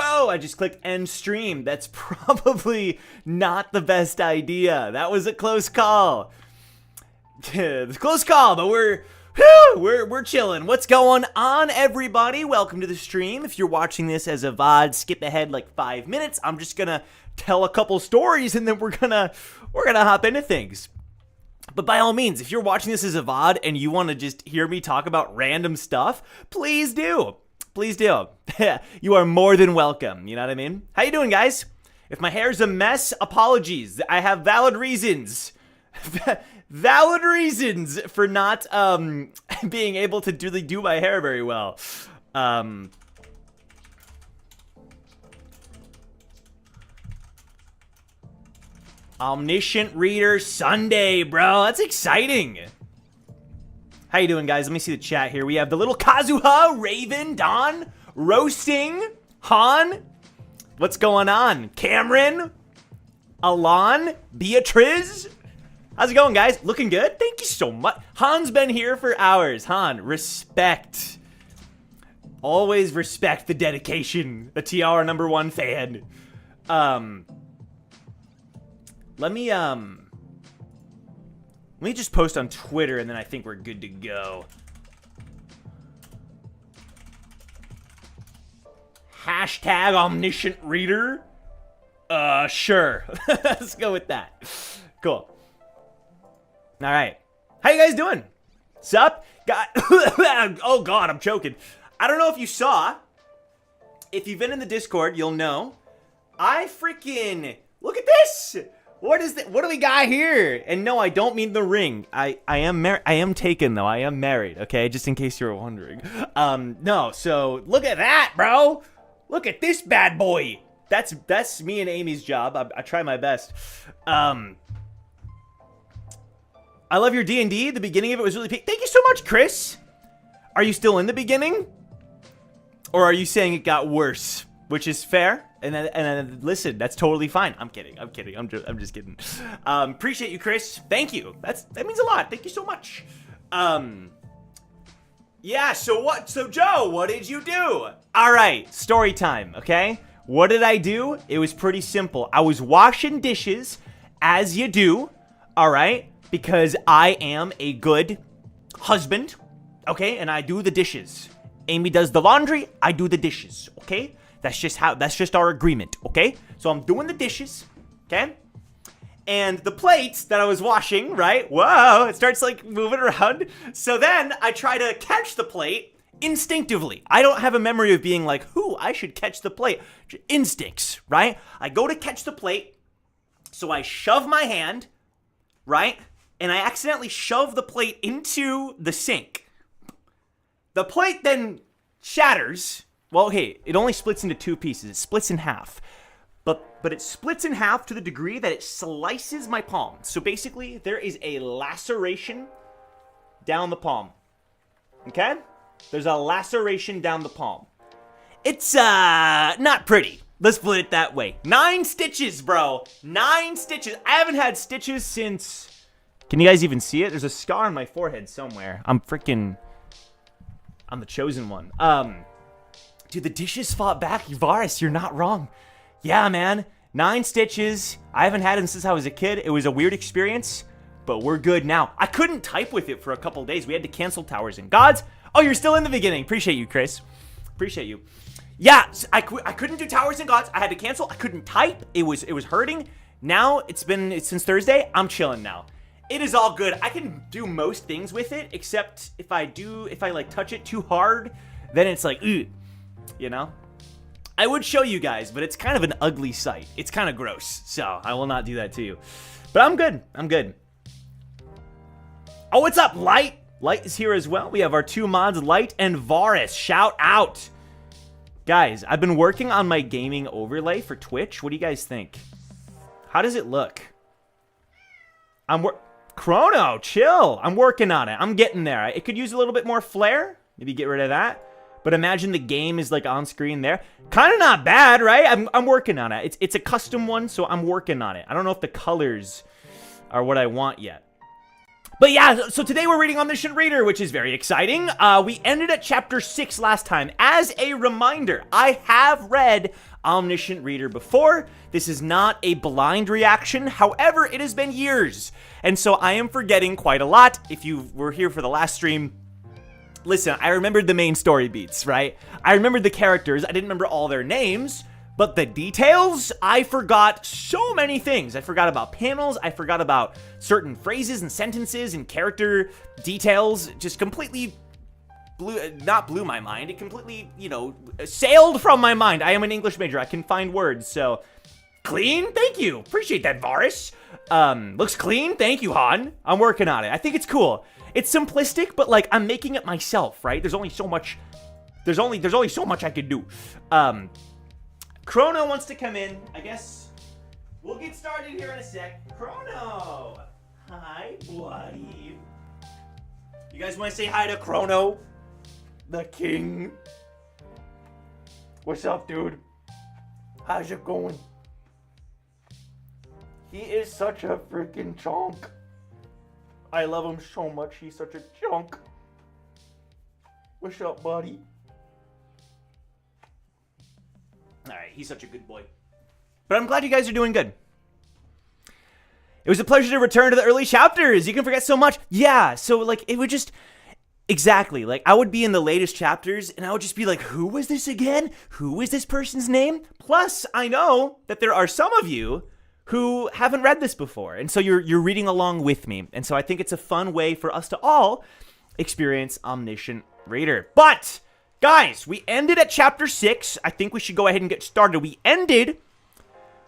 Whoa, I just clicked end stream. That's probably not the best idea. That was a close call. It's a close call, but we're chilling. What's going on, everybody? Welcome to the stream. If you're watching this as a VOD, skip ahead like 5 minutes. I'm just gonna tell a couple stories and then we're gonna hop into things. But by all means, if you're watching this as a VOD and you want to just hear me talk about random stuff, please do. Please do. You are more than welcome. You know what I mean? How you doing, guys? If my hair's a mess, apologies. I have valid reasons. Valid reasons for not being able to really do my hair very well. Omniscient Reader Sunday, bro. That's exciting. How you doing, guys? Let me see the chat here. We have the little Kazuha, Raven, Don, Roasting, Han. What's going on? Cameron, Alon, Beatriz. How's it going, guys? Looking good? Thank you so much. Han's been here for hours. Han, respect. Always respect the dedication. The TR #1 fan. Let me just post on Twitter and then I think we're good to go. Hashtag Omniscient Reader. Sure. Let's go with that. Cool. All right. How you guys doing? Sup? Oh God, I'm choking. I don't know if you saw. If you've been in the Discord, you'll know. I freaking look at this. What is that? What do we got here? And no, I don't mean the ring. I am married. I am taken though. I am married. Okay, just in case you were wondering. No. So look at that, bro. Look at this bad boy. That's me and Amy's job. I try my best. I love your D&D. The beginning of it was really peak. Thank you so much, Chris. Are you still in the beginning? Or are you saying it got worse? Which is fair. And then listen, that's totally fine. I'm kidding. I'm just kidding. Appreciate you, Chris. Thank you. That means a lot. Thank you so much. Yeah, so Joe, what did you do? All right, story time, okay? What did I do? It was pretty simple. I was washing dishes, as you do, all right? Because I am a good husband, okay? And I do the dishes. Amy does the laundry, I do the dishes, okay? That's just our agreement, okay? So I'm doing the dishes, okay? And the plates that I was washing, right? Whoa, it starts like moving around. So then I try to catch the plate instinctively. I don't have a memory of being like, I should catch the plate. Instincts, right? I go to catch the plate. So I shove my hand, right? And I accidentally shove the plate into the sink. The plate then shatters. Well, hey, it only splits into two pieces. It splits in half. But it splits in half to the degree that it slices my palm. So basically, there is a laceration down the palm. Okay? There's a laceration down the palm. It's, not pretty. Let's put it that way. 9 stitches, bro. 9 stitches. I haven't had stitches since... Can you guys even see it? There's a scar on my forehead somewhere. I'm the chosen one. Dude, the dishes fought back. Varis, you're not wrong. Yeah, man. 9 stitches. I haven't had them since I was a kid. It was a weird experience, but we're good now. I couldn't type with it for a couple days. We had to cancel Towers and Gods. Oh, you're still in the beginning. Appreciate you, Chris. Appreciate you. Yeah, I couldn't do Towers and Gods. I had to cancel. I couldn't type. It was hurting. Now, it's since Thursday. I'm chilling now. It is all good. I can do most things with it, except if I like touch it too hard, then it's like, ugh. You know? I would show you guys, but it's kind of an ugly sight. It's kind of gross, so I will not do that to you. But I'm good. I'm good. Oh, what's up, Light? Light is here as well. We have our 2 mods, Light and Varus. Shout out. Guys, I've been working on my gaming overlay for Twitch. What do you guys think? How does it look? Chrono, chill. I'm working on it. I'm getting there. It could use a little bit more flair. Maybe get rid of that. But imagine the game is like on screen there. Kind of not bad, right? I'm working on it. It's a custom one, so I'm working on it. I don't know if the colors are what I want yet. But yeah, so today we're reading Omniscient Reader, which is very exciting. We ended at chapter 6 last time. As a reminder, I have read Omniscient Reader before. This is not a blind reaction. However, it has been years, and so I am forgetting quite a lot. If you were here for the last stream, listen, I remembered the main story beats, right? I remembered the characters. I didn't remember all their names, but the details, I forgot so many things. I forgot about panels. I forgot about certain phrases and sentences and character details. Just completely not blew my mind. It completely, sailed from my mind. I am an English major. I can find words. So, clean? Thank you. Appreciate that, Varys. Looks clean? Thank you, Han. I'm working on it. I think it's cool. It's simplistic, but like I'm making it myself, right? There's only so much. There's only so much I could do. Chrono wants to come in. I guess we'll get started here in a sec. Chrono, hi, buddy. You guys want to say hi to Chrono, the king? What's up, dude? How's it going? He is such a freaking chunk. I love him so much. He's such a chunk. What's up, buddy? Alright, he's such a good boy. But I'm glad you guys are doing good. It was a pleasure to return to the early chapters. You can forget so much. Yeah, so like it would just... Exactly. Like I would be in the latest chapters and I would just be like, who was this again? Who is this person's name? Plus, I know that there are some of you who haven't read this before. And so you're reading along with me. And so I think it's a fun way for us to all experience Omniscient Reader. But, guys, we ended at chapter 6. I think we should go ahead and get started. We ended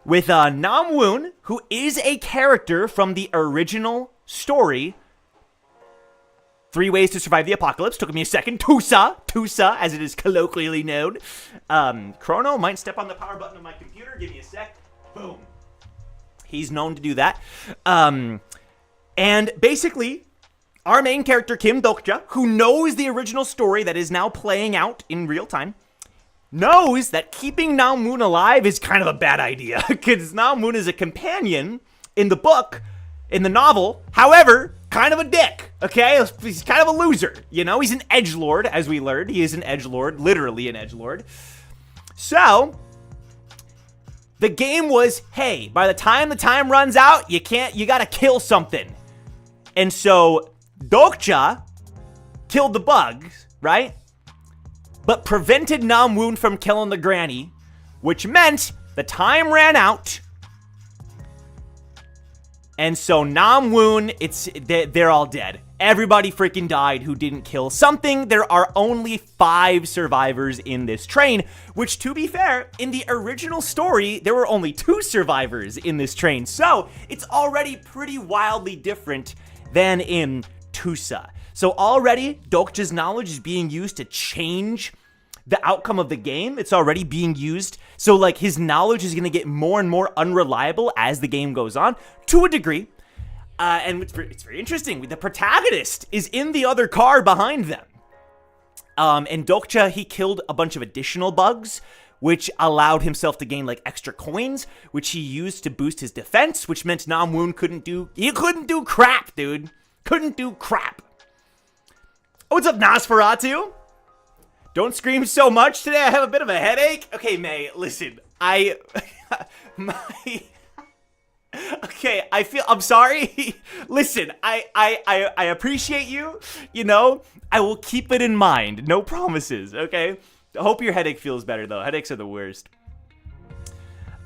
with Namwoon, who is a character from the original story, 3 Ways to Survive the Apocalypse. Took me a second. Tusa, as it is colloquially known. Chrono might step on the power button of my computer. Give me a sec. Boom. He's known to do that. And basically, our main character, Kim Dokja, who knows the original story that is now playing out in real time, knows that keeping Namwoon alive is kind of a bad idea. Because Namwoon is a companion in the book, in the novel. However, kind of a dick, okay? He's kind of a loser, He's an edgelord, as we learned. He is an edgelord, literally an edgelord. So... the game was, hey, by the time runs out, you gotta kill something. And so, Dokja killed the bugs, right? But prevented Namwoon from killing the granny, which meant the time ran out. And so Namwoon, they're all dead. Everybody freaking died who didn't kill something. There are only 5 survivors in this train, which, to be fair, in the original story, there were only 2 survivors in this train. So it's already pretty wildly different than in Tusa. So already, Dokja's knowledge is being used to change the outcome of the game. It's already being used. So like his knowledge is going to get more and more unreliable as the game goes on, to a degree. And it's very interesting. The protagonist is in the other car behind them. And Dokja, he killed a bunch of additional bugs, which allowed himself to gain like extra coins, which he used to boost his defense, which meant Namwoon couldn't do crap, dude. Couldn't do crap. Oh, what's up, Nosferatu? Don't scream so much today. I have a bit of a headache. Okay, May, listen. Okay, I'm sorry. Listen, I appreciate you. I will keep it in mind. No promises, okay? I hope your headache feels better, though. Headaches are the worst.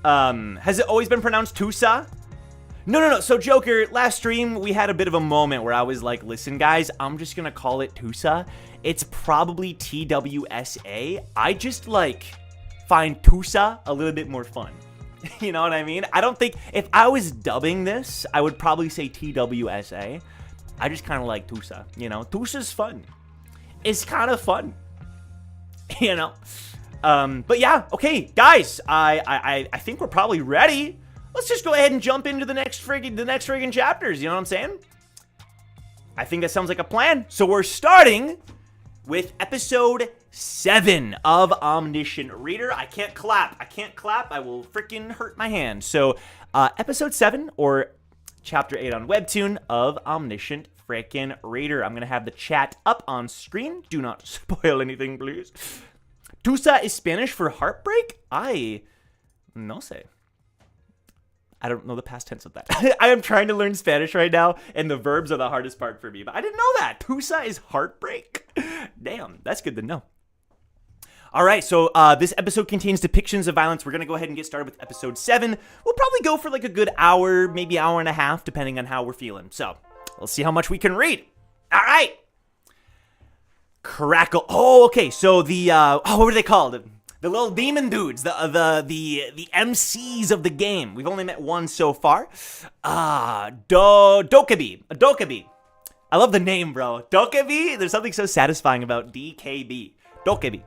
Has it always been pronounced Tusa? No. So, Joker, last stream, we had a bit of a moment where I was like, listen, guys, I'm just going to call it Tusa. It's probably TWSA. I just, find Tusa a little bit more fun. You know what I mean? I don't think, if I was dubbing this, I would probably say TWSA. I just kind of like Tusa, Tusa's fun. It's kind of fun, But yeah, okay, guys, I think we're probably ready. Let's just go ahead and jump into the next friggin' chapters, you know what I'm saying? I think that sounds like a plan. So we're starting with episode 7 of Omniscient Reader. I can't clap. I will freaking hurt my hand. So, episode 7, or chapter 8 on Webtoon of Omniscient frickin' reader. I'm gonna have the chat up on screen. Do not spoil anything, please. Tusa is Spanish for heartbreak? I no sé. I don't know the past tense of that. I am trying to learn Spanish right now, and the verbs are the hardest part for me. But I didn't know that. Tusa is heartbreak? Damn, that's good to know. All right, so this episode contains depictions of violence. We're going to go ahead and get started with episode 7. We'll probably go for like a good hour, maybe hour and a half, depending on how we're feeling. So let's see how much we can read. All right. Crackle. Oh, okay. So the, what were they called? The little demon dudes, the MCs of the game. We've only met one so far. Dokja. I love the name, bro. Dokja. There's something so satisfying about DKB. Dokja.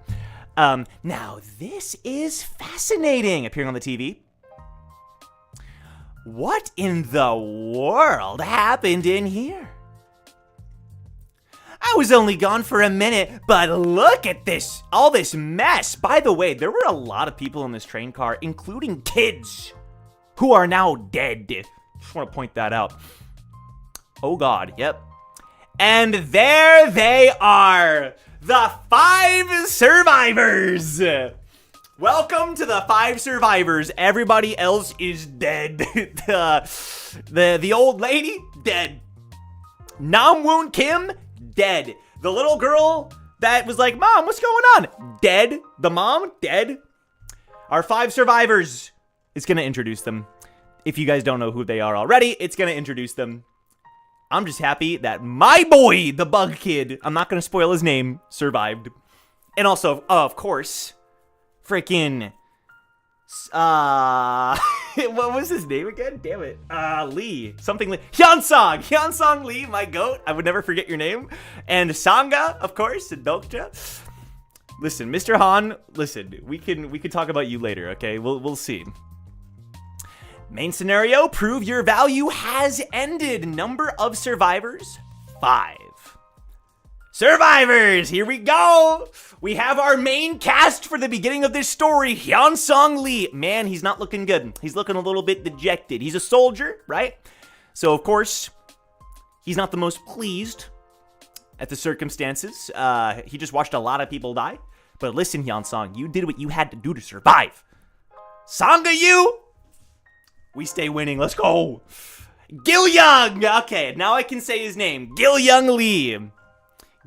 Now, this is fascinating, appearing on the TV. What in the world happened in here? I was only gone for a minute, but look at this, all this mess. By the way, there were a lot of people in this train car, including kids, who are now dead. Just want to point that out. Oh God, yep. And there they are. The 5 survivors! Welcome to the 5 survivors. Everybody else is dead. the old lady, dead. Namwoon Kim, dead. The little girl that was like, Mom, what's going on? Dead. The mom, dead. Our 5 survivors. It's going to introduce them. If you guys don't know who they are already, it's going to introduce them. I'm just happy that my boy, the bug kid, I'm not going to spoil his name, survived. And also, of course, freaking, what was his name again? Damn it. Lee. Something Lee. Hyunsong Lee, my goat. I would never forget your name. And Sanga, of course, and Dokja. Listen, Mr. Han, listen, we can talk about you later, okay? We'll see. Main scenario, prove your value has ended. Number of survivors, 5. Survivors, here we go. We have our main cast for the beginning of this story, Hyunsong Lee. Man, he's not looking good. He's looking a little bit dejected. He's a soldier, right? So, of course, he's not the most pleased at the circumstances. He just watched a lot of people die. But listen, Hyunsong, you did what you had to do to survive. Sanga, you! We stay winning. Let's go. Gil-young. Okay, now I can say his name. Gil-young Lee.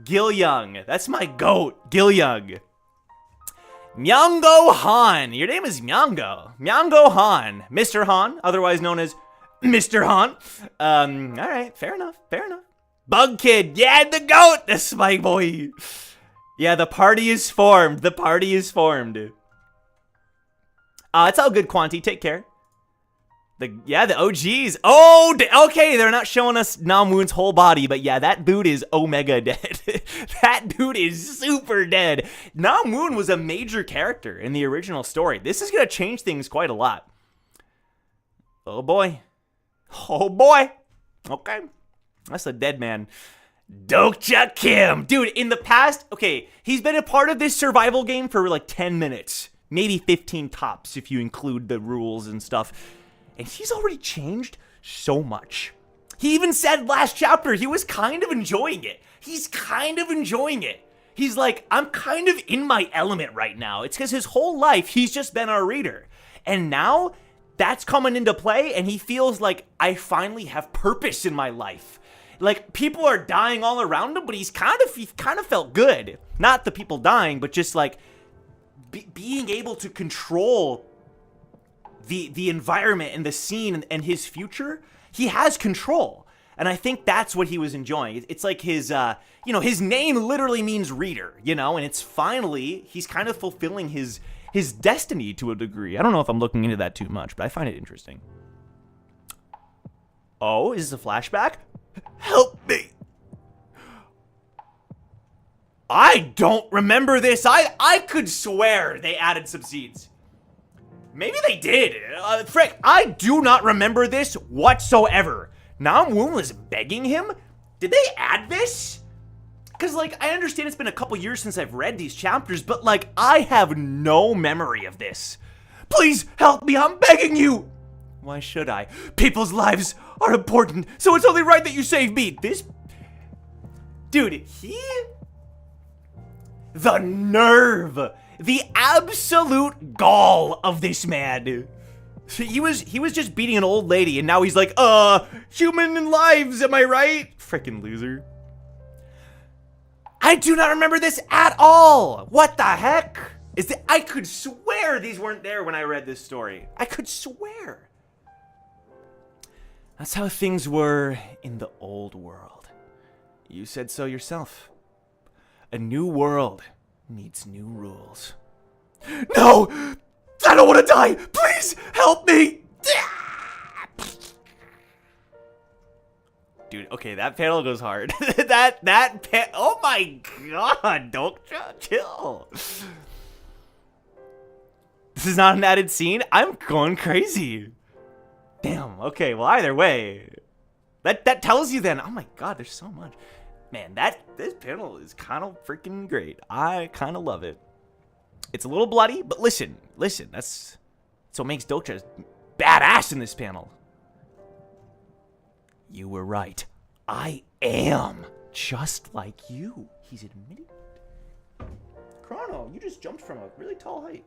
Gil-young. That's my goat. Gil-young. Myungo Han. Your name is Myungo. Myungo Han. Mr. Han, otherwise known as Mr. Han. All right. Fair enough. Bug Kid. Yeah, the goat. That's my boy. Yeah, the party is formed. It's all good, Quanti. Take care. The OGs. Oh, okay, they're not showing us Namwoon's whole body, but yeah, that dude is omega dead. That dude is super dead. Namwoon was a major character in the original story. This is going to change things quite a lot. Oh, boy. Okay. That's a dead man. Dokja Kim. Dude, in the past, okay, he's been a part of this survival game for like 10 minutes. Maybe 15 tops if you include the rules and stuff. And he's already changed so much. He even said last chapter he was kind of enjoying it. He's like, I'm kind of in my element right now. It's because his whole life he's just been our reader. And now that's coming into play and he feels like I finally have purpose in my life. Like people are dying all around him, but he kind of felt good. Not the people dying, but just like being able to control the environment and the scene and his future. He has control. And I think that's what he was enjoying. It's like his, his name literally means reader, and it's finally, he's kind of fulfilling his destiny to a degree. I don't know if I'm looking into that too much, but I find it interesting. Oh, is this a flashback? Help me. I don't remember this. I could swear they added some scenes. Maybe they did. Frick, I do not remember this whatsoever. Namwoon was begging him? Did they add this? Because, I understand it's been a couple years since I've read these chapters, but, I have no memory of this. Please help me, I'm begging you. Why should I? People's lives are important, so it's only right that you save me. Dude, the nerve, the absolute gall of this man. He was just beating an old lady, and now he's like, human lives, am I right? Freaking loser. I do not remember this at all. What the heck? I could swear these weren't there when I read this story. I could swear. That's how things were in the old world. You said so yourself. A new world needs new rules. No! I don't want to die! Please help me! Dude, okay, that panel goes hard. Oh my god, Dokja, chill. This is not an added scene? I'm going crazy. Damn, okay, well, either way. That tells you then, oh my god, there's so much. Man, this panel is kind of freaking great. I kind of love it. It's a little bloody, but listen, that's what makes Dokja badass in this panel. You were right. I am just like you. He's admitting it. Chrono, you just jumped from a really tall height.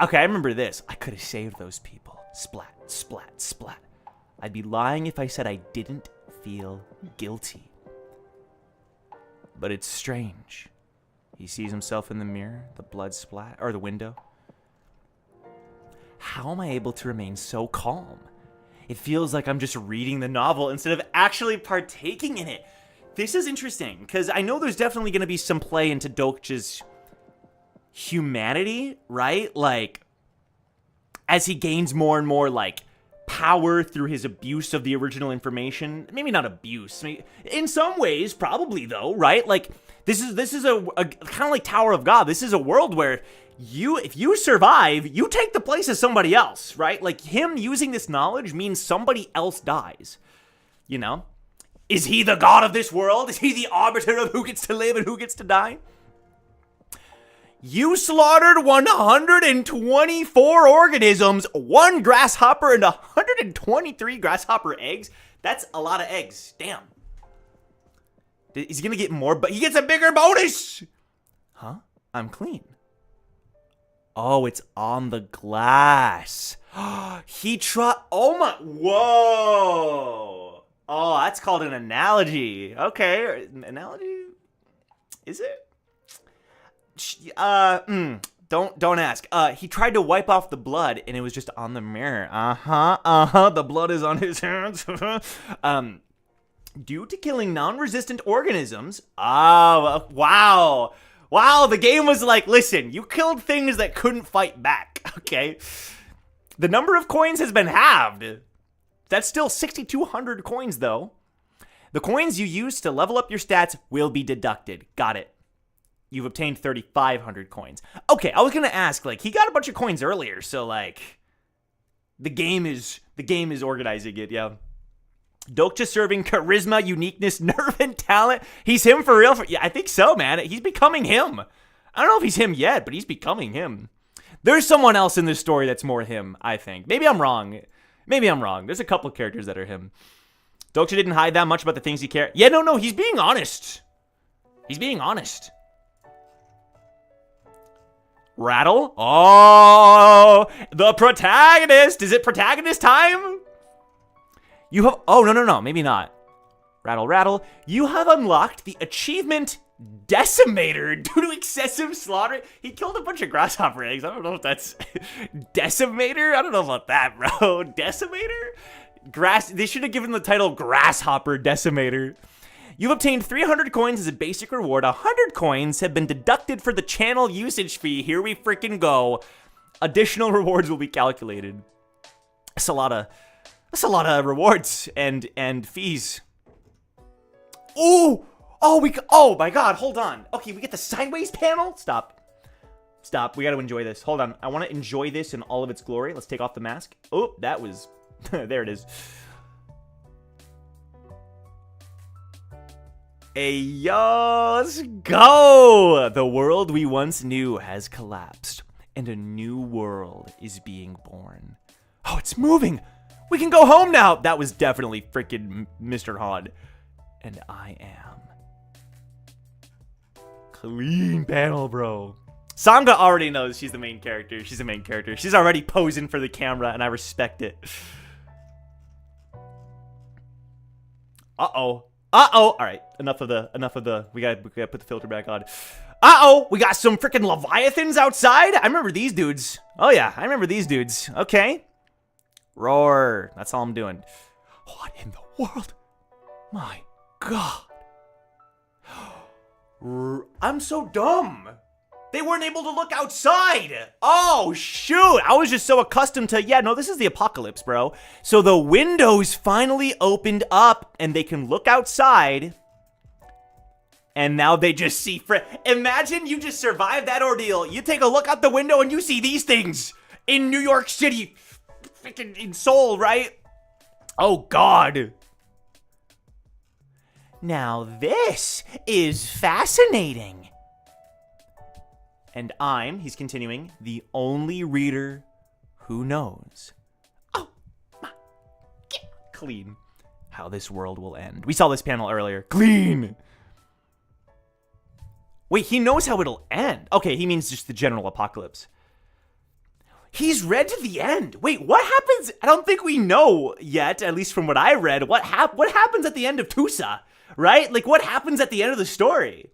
Okay, I remember this. I could have saved those people. Splat, splat, splat. I'd be lying if I said I didn't feel guilty. But it's strange. He sees himself in the mirror, the blood splat, or the window. How am I able to remain so calm? It feels like I'm just reading the novel instead of actually partaking in it. This is interesting, because I know there's definitely going to be some play into Dokja's humanity, right? Like, as he gains more and more, like, power through his abuse of the original information. Maybe not abuse. In some ways, probably, though, right? Like, this is a kind of like Tower of God. This is a world where if you survive, you take the place of somebody else, right? Like, him using this knowledge means somebody else dies, you know? Is he the god of this world? Is he the arbiter of who gets to live and who gets to die? You slaughtered 124 organisms, 1 grasshopper, and 123 grasshopper eggs. That's a lot of eggs. Damn. Is he gonna get more? But he gets a bigger bonus! Huh? I'm clean. Oh, it's on the glass. Oh my, whoa. Oh, that's called an analogy. Okay, analogy? Is it? Don't ask. He tried to wipe off the blood, and it was just on the mirror. The blood is on his hands. Due to killing non-resistant organisms. Oh, wow. Wow, the game was like, listen, you killed things that couldn't fight back, okay? The number of coins has been halved. That's still 6,200 coins, though. The coins you use to level up your stats will be deducted. Got it. You've obtained 3,500 coins. Okay, I was gonna ask, like, he got a bunch of coins earlier, so, like, the game is organizing it, yeah. Dokja serving charisma, uniqueness, nerve, and talent. He's him for real? Yeah, I think so, man. He's becoming him. I don't know if he's him yet, but he's becoming him. There's someone else in this story that's more him, I think. Maybe I'm wrong. There's a couple characters that are him. Dokja didn't hide that much about the things he cared. Yeah, no, he's being honest. Rattle? Oh, the protagonist. Is it protagonist time? You have, oh, no, maybe not. Rattle. You have unlocked the achievement Decimator due to excessive slaughter. He killed a bunch of grasshopper eggs. I don't know if that's Decimator. I don't know about that, bro. Decimator? They should have given the title Grasshopper Decimator. You've obtained 300 coins as a basic reward. 100 coins have been deducted for the channel usage fee. Here we freaking go. Additional rewards will be calculated. That's a lot of rewards and fees. Oh, oh my god, hold on. Okay, we get the sideways panel. Stop. We got to enjoy this. Hold on. I want to enjoy this in all of its glory. Let's take off the mask. Oh, that was there it is. Hey, yo, let's go! The world we once knew has collapsed, and a new world is being born. Oh, it's moving! We can go home now! That was definitely freaking Mr. Hod. And I am. Clean panel, bro. Sangha already knows she's the main character. She's the main character. She's already posing for the camera, and I respect it. Uh-oh. Uh-oh. All right. Enough of the. We gotta put the filter back on. Uh-oh. We got some freaking Leviathans outside. I remember these dudes. Oh, yeah. I remember these dudes. Okay. Roar. That's all I'm doing. What in the world? My God. I'm so dumb. They weren't able to look outside. Oh, shoot. I was just so accustomed to, yeah, no, this is the apocalypse, bro. So the windows finally opened up and they can look outside. And now they just see, imagine you just survived that ordeal. You take a look out the window and you see these things in New York City. Freaking in Seoul, right? Oh, God. Now this is fascinating. And he's continuing, the only reader who knows. Oh, my God. Clean. How this world will end. We saw this panel earlier. Clean. Wait, he knows how it'll end. Okay, he means just the general apocalypse. He's read to the end. Wait, what happens? I don't think we know yet, at least from what I read. What happens at the end of Tusa, right? Like, what happens at the end of the story?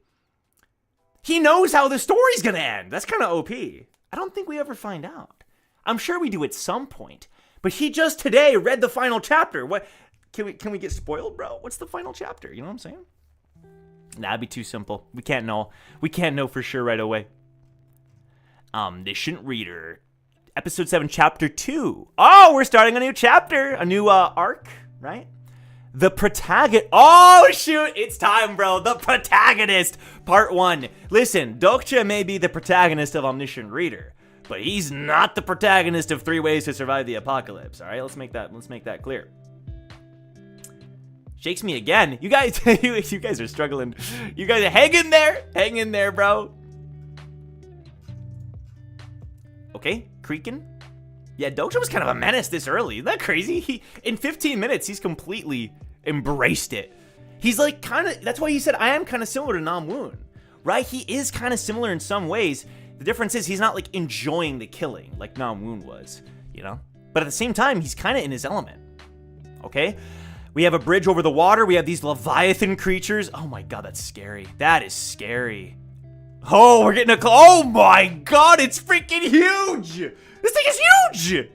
He knows how the story's gonna end. That's kind of OP. I don't think we ever find out. I'm sure we do at some point. But he just today read the final chapter. What? Can we get spoiled, bro? What's the final chapter? You know what I'm saying? That'd be too simple. We can't know. We can't know for sure right away. Omniscient Reader. Episode 7, Chapter 2. Oh, we're starting a new chapter. A new arc, right? The Protagonist. Oh, shoot. It's time, bro. The Protagonist. Part 1. Listen, Dokja may be the protagonist of Omniscient Reader, but he's not the protagonist of 3 Ways to Survive the Apocalypse. All right, let's make that clear. Shakes me again. You guys, you guys are struggling. You guys are hang in there, bro. Okay, creaking. Yeah, Dokja was kind of a menace this early. Isn't that crazy? In 15 minutes, he's completely embraced it. He's like that's why he said, I am kind of similar to Namwoon, right? He is kind of similar in some ways. The difference is he's not like enjoying the killing like Namwoon was, you know? But at the same time, he's kind of in his element, okay? We have a bridge over the water. We have these Leviathan creatures. Oh my God, that's scary. That is scary. Oh, we're getting oh my God, it's freaking huge. This thing is huge.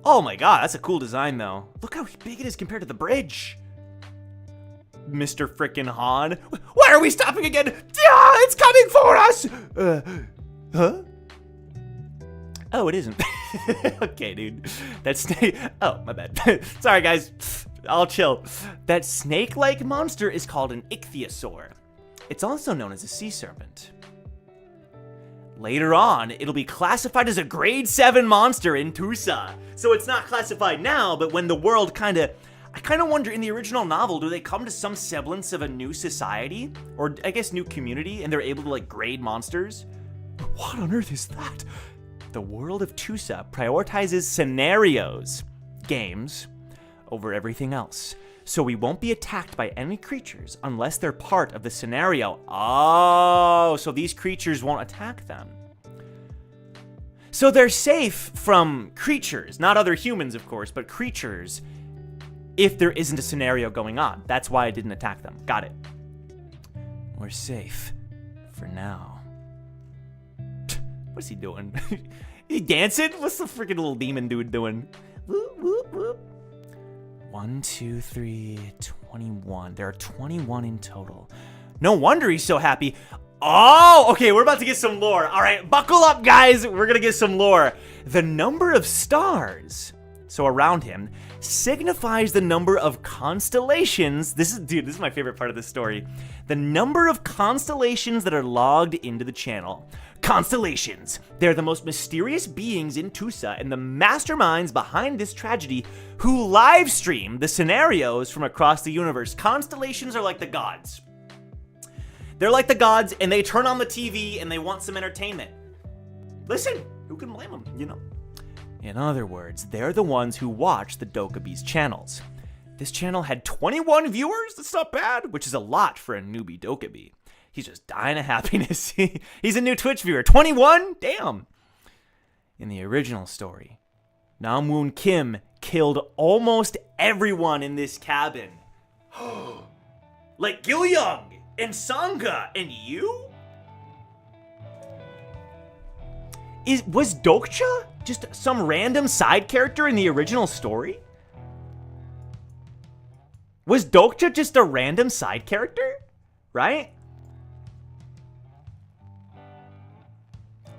Oh my God, that's a cool design though. Look how big it is compared to the bridge. Mr. Frickin' Han. Why are we stopping again? Yeah, it's coming for us. Huh? Oh, it isn't. Okay, dude. That snake. Oh, my bad. Sorry, guys. I'll chill. That snake-like monster is called an ichthyosaur. It's also known as a sea serpent. Later on, it'll be classified as a grade 7 monster in Tusa. So it's not classified now, but when the world I kind of wonder, in the original novel, do they come to some semblance of a new society? Or, I guess, new community, and they're able to, like, grade monsters? What on earth is that? The world of Tusa prioritizes scenarios, games, over everything else. So we won't be attacked by any creatures unless they're part of the scenario. Oh, so these creatures won't attack them. So they're safe from creatures, not other humans, of course, but creatures, if there isn't a scenario going on. That's why I didn't attack them. Got it. We're safe for now. What's he doing? He dancing? What's the freaking little demon dude doing? Whoop, whoop, whoop. 1, 2, 3, 21. There are 21 in total. No wonder he's so happy. Oh, okay, we're about to get some lore. All right, buckle up, guys. We're gonna get some lore. The number of stars, so around him, signifies the number of constellations. This is my favorite part of this story. The number of constellations that are logged into the channel. Constellations. They're the most mysterious beings in Tusa and the masterminds behind this tragedy who live stream the scenarios from across the universe. Constellations are like the gods. They're like the gods, and they turn on the TV and they want some entertainment. Listen, who can blame them, you know? In other words, they're the ones who watch the Dokkaebi's channels. This channel had 21 viewers. That's not bad, which is a lot for a newbie Dokja. He's just dying of happiness. He's a new Twitch viewer. 21? Damn. In the original story, Namwoon Kim killed almost everyone in this cabin. Like Gilyoung and Sangha and you? Was Dokja just some random side character in the original story? Was Dokja just a random side character? Right?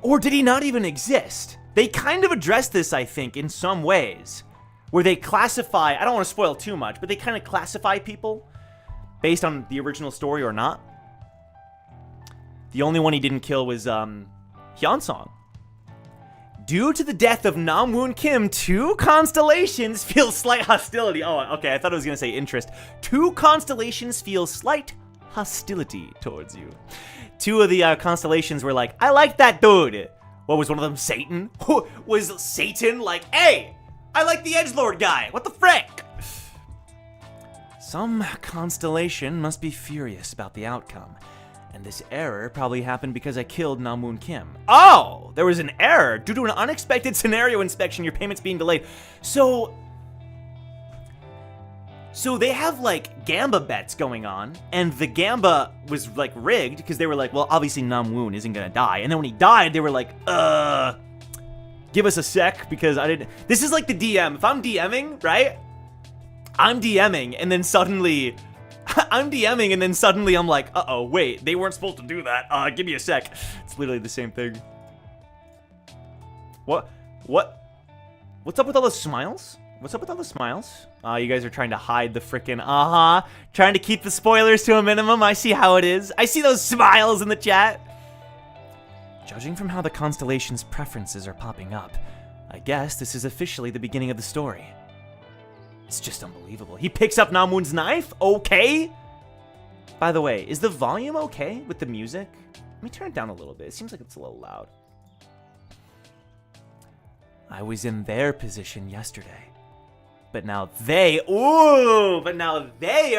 Or did he not even exist? They kind of address this, I think, in some ways. Where they classify, I don't want to spoil too much, but they kind of classify people based on the original story or not. The only one he didn't kill was Hyunsong. Due to the death of Namwoon Kim, 2 constellations feel slight hostility. Oh, okay, I thought I was going to say interest. 2 constellations feel slight hostility towards you. 2 of the constellations were like, I like that dude. What was one of them? Satan? Was Satan like, hey, I like the edgelord guy. What the frick? Some constellation must be furious about the outcome. And this error probably happened because I killed Namwoon Kim. Oh, there was an error. Due to an unexpected scenario inspection, your payment's being delayed. So they have, like, Gamba bets going on, and the Gamba was, like, rigged, because they were like, well, obviously Namwoon isn't gonna die. And then when he died, they were like, give us a sec, because I didn't... This is like the DM. If I'm DMing, right? I'm DMing, and then suddenly... I'm like, uh-oh, wait, they weren't supposed to do that. Give me a sec. It's literally the same thing. What's up with all the smiles? What's up with all the smiles? You guys are trying to hide the frickin' trying to keep the spoilers to a minimum. I see how it is. I see those smiles in the chat. Judging from how the constellation's preferences are popping up, I guess this is officially the beginning of the story. It's just unbelievable. He picks up Namwoon's knife? Okay. By the way, is the volume okay with the music? Let me turn it down a little bit. It seems like it's a little loud. I was in their position yesterday. But now they are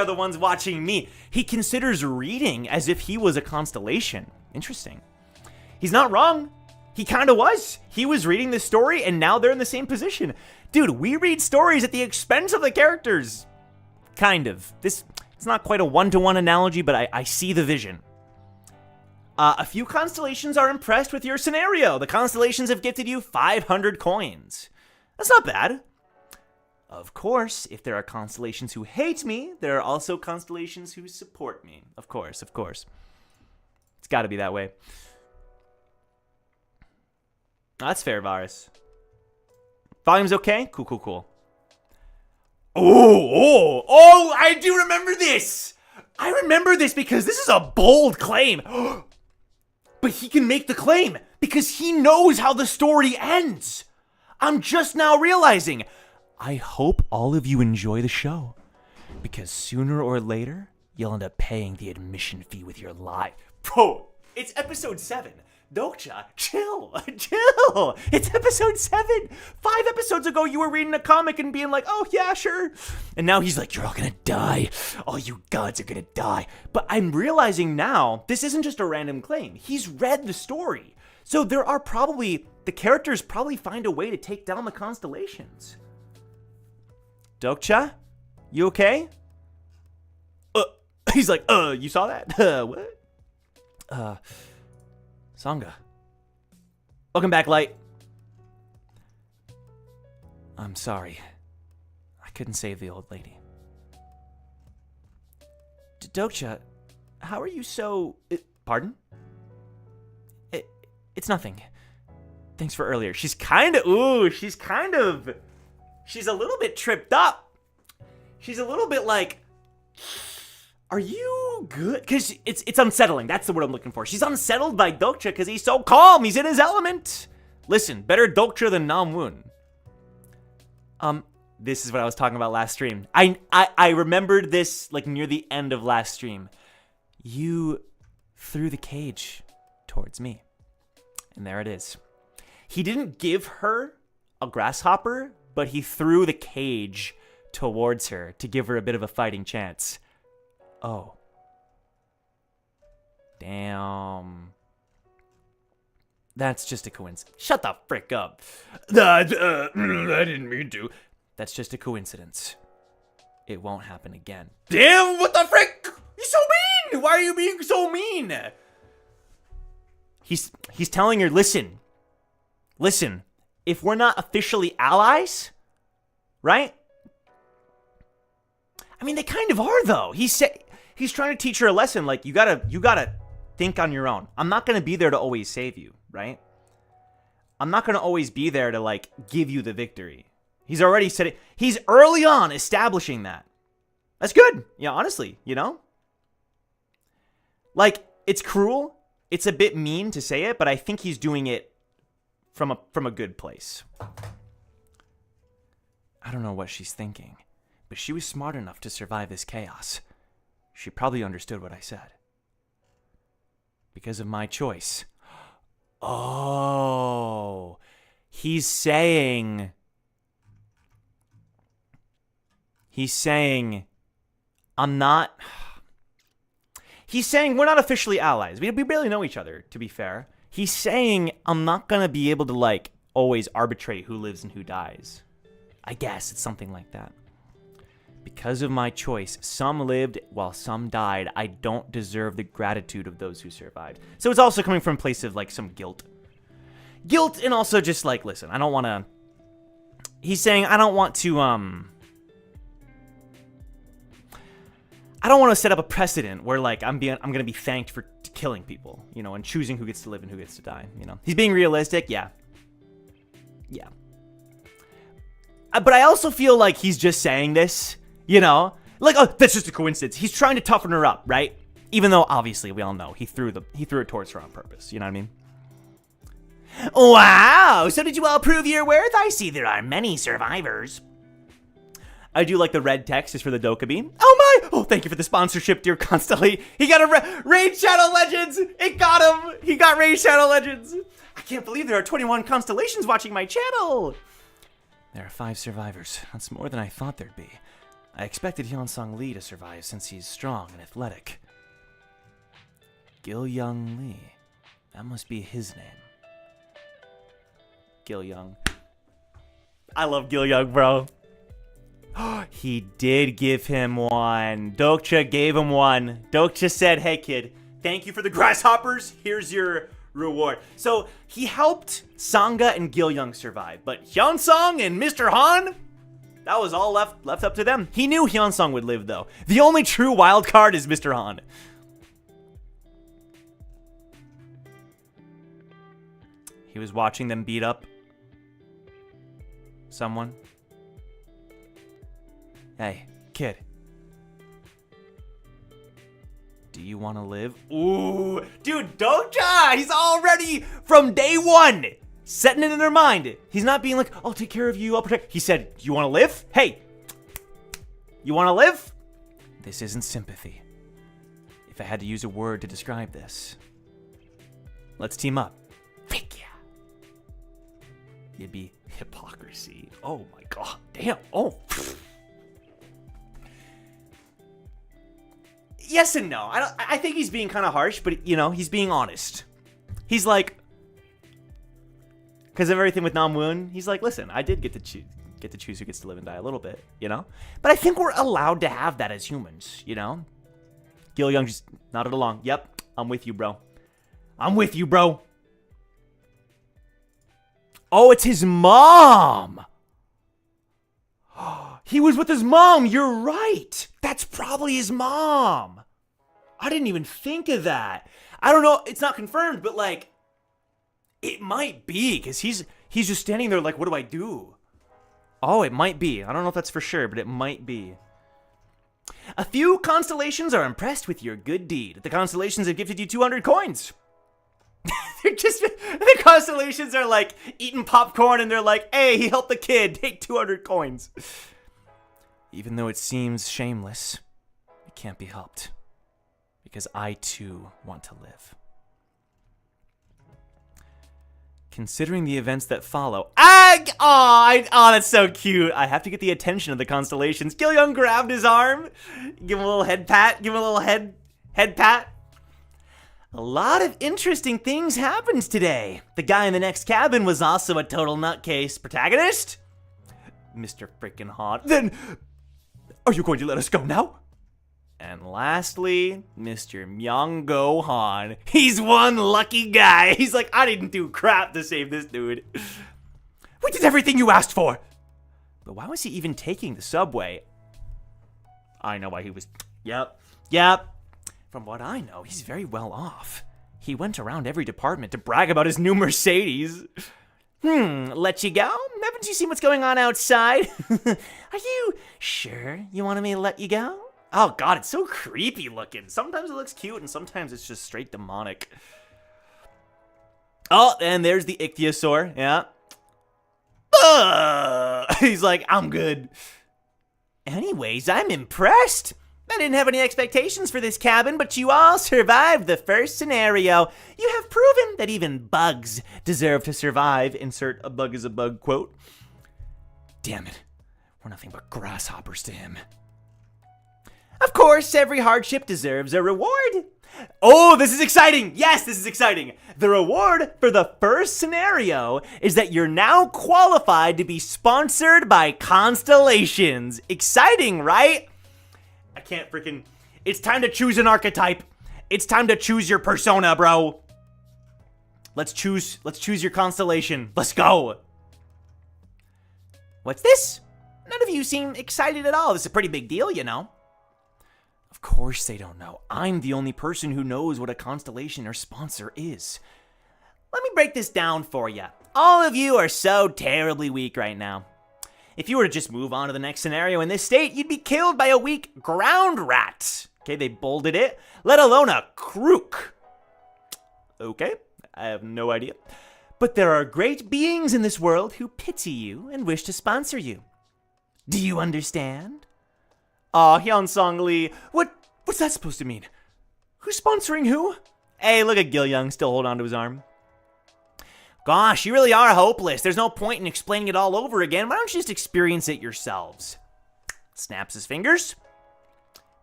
the ones watching me. He considers reading as if he was a constellation. Interesting. He's not wrong. He kind of was. He was reading this story, and now they're in the same position. Dude, we read stories at the expense of the characters. Kind of. It's not quite a one-to-one analogy, but I see the vision. A few constellations are impressed with your scenario. The constellations have gifted you 500 coins. That's not bad. Of course, if there are constellations who hate me, there are also constellations who support me. Of course, of course. It's got to be that way. That's fair, Varus. Volume's okay? Cool, cool, cool. Oh, I do remember this. I remember this because this is a bold claim. But he can make the claim because he knows how the story ends. I'm just now realizing. I hope all of you enjoy the show because sooner or later, you'll end up paying the admission fee with your life. Bro, it's episode 7. Dokja, chill. It's episode 7. 5 episodes ago, you were reading a comic and being like, oh, yeah, sure. And now he's like, you're all gonna die. All you gods are gonna die. But I'm realizing now, this isn't just a random claim. He's read the story. So there are probably, the characters probably find a way to take down the constellations. Dokja, you okay? He's like, you saw that? What? Sangha. Welcome back, Light. I'm sorry. I couldn't save the old lady. Dokja, how are you so... pardon? It's nothing. Thanks for earlier. She's a little bit tripped up. She's a little bit like... Are you good? Because it's unsettling. That's the word I'm looking for. She's unsettled by Dokja because he's so calm. He's in his element. Listen, better Dokja than Namwoon. This is what I was talking about last stream. I remembered this like near the end of last stream. You threw the cage towards me. And there it is. He didn't give her a grasshopper, but he threw the cage towards her to give her a bit of a fighting chance. Oh. Damn. That's just a coincidence. Shut the frick up. I didn't mean to. That's just a coincidence. It won't happen again. Damn, what the frick? You're so mean! Why are you being so mean? He's telling her, listen, if we're not officially allies, right? I mean, they kind of are, though. He's trying to teach her a lesson. Like, you gotta think on your own. I'm not gonna be there to always save you, right? I'm not gonna always be there to, like, give you the victory. He's already said it. He's early on establishing that. That's good. Yeah, honestly, you know? Like, it's cruel. It's a bit mean to say it, but I think he's doing it from a good place. I don't know what she's thinking, but she was smart enough to survive this chaos. She probably understood what I said. Because of my choice. Oh, he's saying, I'm not, he's saying we're not officially allies. We barely know each other, to be fair. He's saying I'm not going to be able to, like, always arbitrate who lives and who dies. I guess it's something like that. Because of my choice, some lived while some died. I don't deserve the gratitude of those who survived. So it's also coming from a place of, like, some guilt. Guilt, and also just, like, listen, I don't want to... He's saying, I don't want to, I don't want to set up a precedent where, like, I'm going to be thanked for killing people, you know, and choosing who gets to live and who gets to die, you know. He's being realistic, yeah. Yeah. But I also feel like he's just saying this, you know? Like, oh, that's just a coincidence. He's trying to toughen her up, right? Even though, obviously, we all know he threw it towards her on purpose, you know what I mean? Wow, so did you all prove your worth? I see there are many survivors. I do like the red text is for the Dokja beam. Oh my! Oh, thank you for the sponsorship, dear Constantly. He got a Raid Shadow Legends! It got him! He got Raid Shadow Legends! I can't believe there are 21 constellations watching my channel! There are 5 survivors. That's more than I thought there'd be. I expected Hyunsung Lee to survive since he's strong and athletic. Gil-young Lee. That must be his name. Gil-young. I love Gil-young, bro. He did give him one. Dokja gave him one. Dokja said, hey, kid, thank you for the grasshoppers. Here's your reward. So he helped Sangha and Gil-young survive. But Hyunsung and Mr. Han, that was all left up to them. He knew Hyunsung would live, though. The only true wild card is Mr. Han. He was watching them beat up someone. Hey, kid. Do you want to live? Ooh, dude, Dokja! He's already, from day one, setting it in their mind. He's not being like, I'll take care of you, I'll protect. He said, you want to live? Hey, you want to live? This isn't sympathy. If I had to use a word to describe this, let's team up. Fake ya. It'd be hypocrisy. Oh my god, damn. Oh, yes and no. I think he's being kind of harsh, but, you know, he's being honest. He's like, because of everything with Namwoon, he's like, listen, I did get to choose who gets to live and die a little bit, you know? But I think we're allowed to have that as humans, you know? Gil-young just nodded along. Yep, I'm with you, bro. I'm with you, bro. Oh, it's his mom. He was with his mom. You're right. That's probably his mom. I didn't even think of that. I don't know. It's not confirmed, but, like, it might be, because he's just standing there like, what do I do? Oh, it might be. I don't know if that's for sure, but it might be. A few constellations are impressed with your good deed. The constellations have gifted you 200 coins. The constellations are like eating popcorn and they're like, hey, he helped the kid, take 200 coins. Even though it seems shameless, it can't be helped. Because I too want to live. Considering the events that follow. Oh, that's so cute. I have to get the attention of the constellations. Gil-young grabbed his arm. Give him a little head pat. Give him a little head pat. A lot of interesting things happened today. The guy in the next cabin was also a total nutcase. Protagonist? Mr. Freaking Han. Then, are you going to let us go now? And lastly, Mr. Myung-go Han. He's one lucky guy. He's like, I didn't do crap to save this dude. We did everything you asked for. But why was he even taking the subway? I know why he was... Yep. From what I know, he's very well off. He went around every department to brag about his new Mercedes. Let you go? Haven't you seen what's going on outside? Are you sure you wanted me to let you go? Oh god, it's so creepy looking. Sometimes it looks cute and sometimes it's just straight demonic. Oh, and there's the ichthyosaur, yeah. He's like, I'm good. Anyways, I'm impressed. I didn't have any expectations for this cabin, but you all survived the first scenario. You have proven that even bugs deserve to survive. Insert a bug is a bug quote. Damn it. We're nothing but grasshoppers to him. Of course, every hardship deserves a reward. Oh, this is exciting. Yes, this is exciting. The reward for the first scenario is that you're now qualified to be sponsored by Constellations. Exciting, right? I can't freaking... It's time to choose an archetype. It's time to choose your persona, bro. Let's choose your constellation. Let's go. What's this? None of you seem excited at all. This is a pretty big deal, you know. Of course they don't know. I'm the only person who knows what a constellation or sponsor is. Let me break this down for you. All of you are so terribly weak right now. If you were to just move on to the next scenario in this state, you'd be killed by a weak ground rat. Okay, they bolded it. Let alone a crook. Okay, I have no idea. But there are great beings in this world who pity you and wish to sponsor you. Do you understand? Aw, Hyun-sung Lee. What's that supposed to mean? Who's sponsoring who? Hey, look at Gil-young still hold on to his arm. Gosh, you really are hopeless. There's no point in explaining it all over again. Why don't you just experience it yourselves? Snaps his fingers.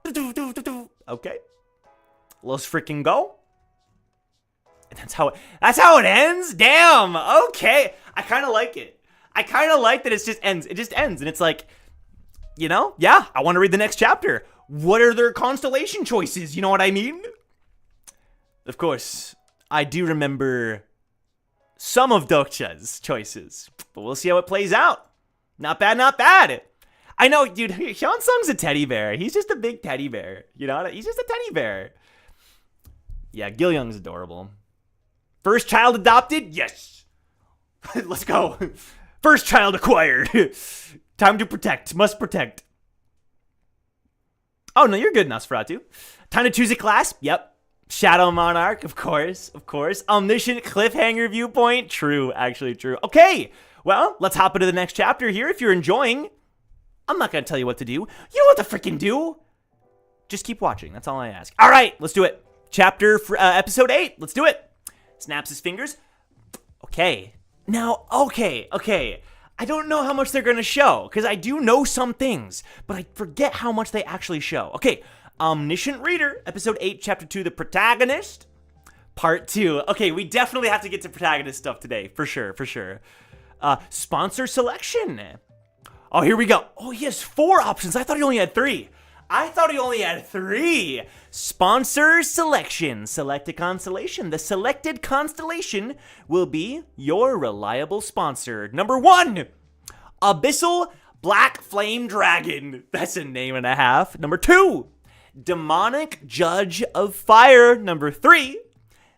Okay. Let's freaking go. And that's how it ends? Damn. Okay. I kind of like it. I kind of like that it just ends. It just ends. And it's like, you know, yeah, I want to read the next chapter. What are their constellation choices? You know what I mean? Of course, I do remember some of Dokja's choices, but we'll see how it plays out. Not bad, not bad. I know, dude, Hyun-sung's a teddy bear. He's just a big teddy bear. You know, he's just a teddy bear. Yeah, Gil-young's adorable. First child adopted? Yes. Let's go. First child acquired. Time to protect. Must protect. Oh, no, you're good, Nosferatu. Time to choose a class? Yep. Shadow Monarch, of course. Omniscient Cliffhanger Viewpoint? True, actually true. Okay, well, let's hop into the next chapter here. If you're enjoying, I'm not going to tell you what to do. You know what to freaking do. Just keep watching. That's all I ask. All right, let's do it. Episode 8. Let's do it. Snaps his fingers. Okay. Now, okay. I don't know how much they're going to show, because I do know some things, but I forget how much they actually show. Okay. Omniscient Reader, Episode 8, Chapter 2, The Protagonist, Part 2. Okay, we definitely have to get to Protagonist stuff today, for sure. Sponsor selection. Oh, here we go. Oh, he has 4 options. I thought he only had 3. Sponsor selection. Select a constellation. The selected constellation will be your reliable sponsor. Number 1, Abyssal Black Flame Dragon. That's a name and a half. Number 2, Demonic Judge of Fire. Number 3,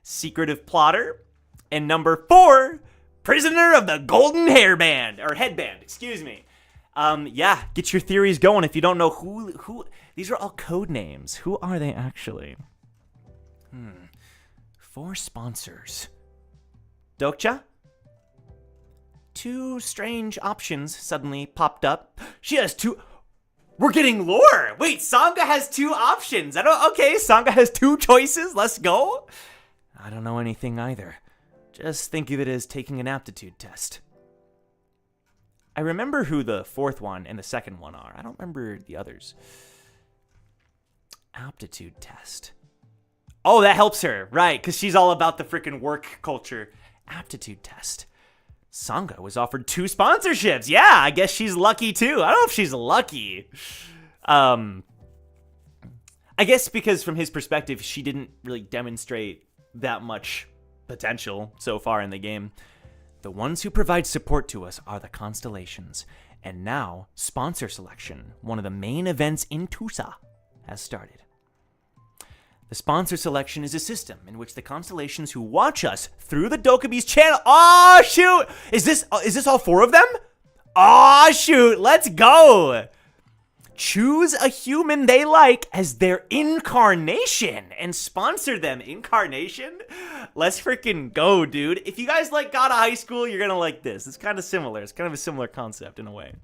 Secretive Plotter. And number 4, Prisoner of the Golden Headband. Excuse me. Yeah, get your theories going. If you don't know who these are all code names. Who are they actually? 4 sponsors. Dokja? 2 strange options suddenly popped up. She has 2. We're getting lore. Wait, Sangha has 2 options. Sangha has 2 choices. Let's go. I don't know anything either. Just think of it as taking an aptitude test. I remember who the fourth one and the second one are. I don't remember the others. Aptitude test. Oh, that helps her. Right, because she's all about the freaking work culture. Aptitude test. Sangha was offered 2 sponsorships. Yeah, I guess she's lucky too. I don't know if she's lucky. I guess because from his perspective, she didn't really demonstrate that much potential so far in the game. The ones who provide support to us are the constellations. And now, sponsor selection, one of the main events in Tusa, has started. The sponsor selection is a system in which the constellations who watch us through the Dokkaebi's channel... Oh, shoot! Is this all 4 of them? Oh, shoot! Let's go! Choose a human they like as their incarnation and sponsor them. Incarnation? Let's freaking go, dude. If you guys like God of High School, you're gonna like this. It's kind of similar. It's kind of a similar concept in a way.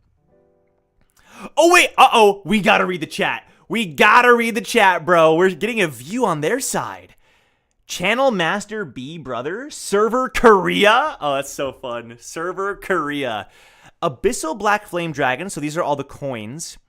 Oh, wait. Uh-oh. We gotta read the chat. We gotta read the chat, bro. We're getting a view on their side. Channel Master B Brother. Server Korea. Oh, that's so fun. Server Korea. Abyssal Black Flame Dragon. So these are all the coins.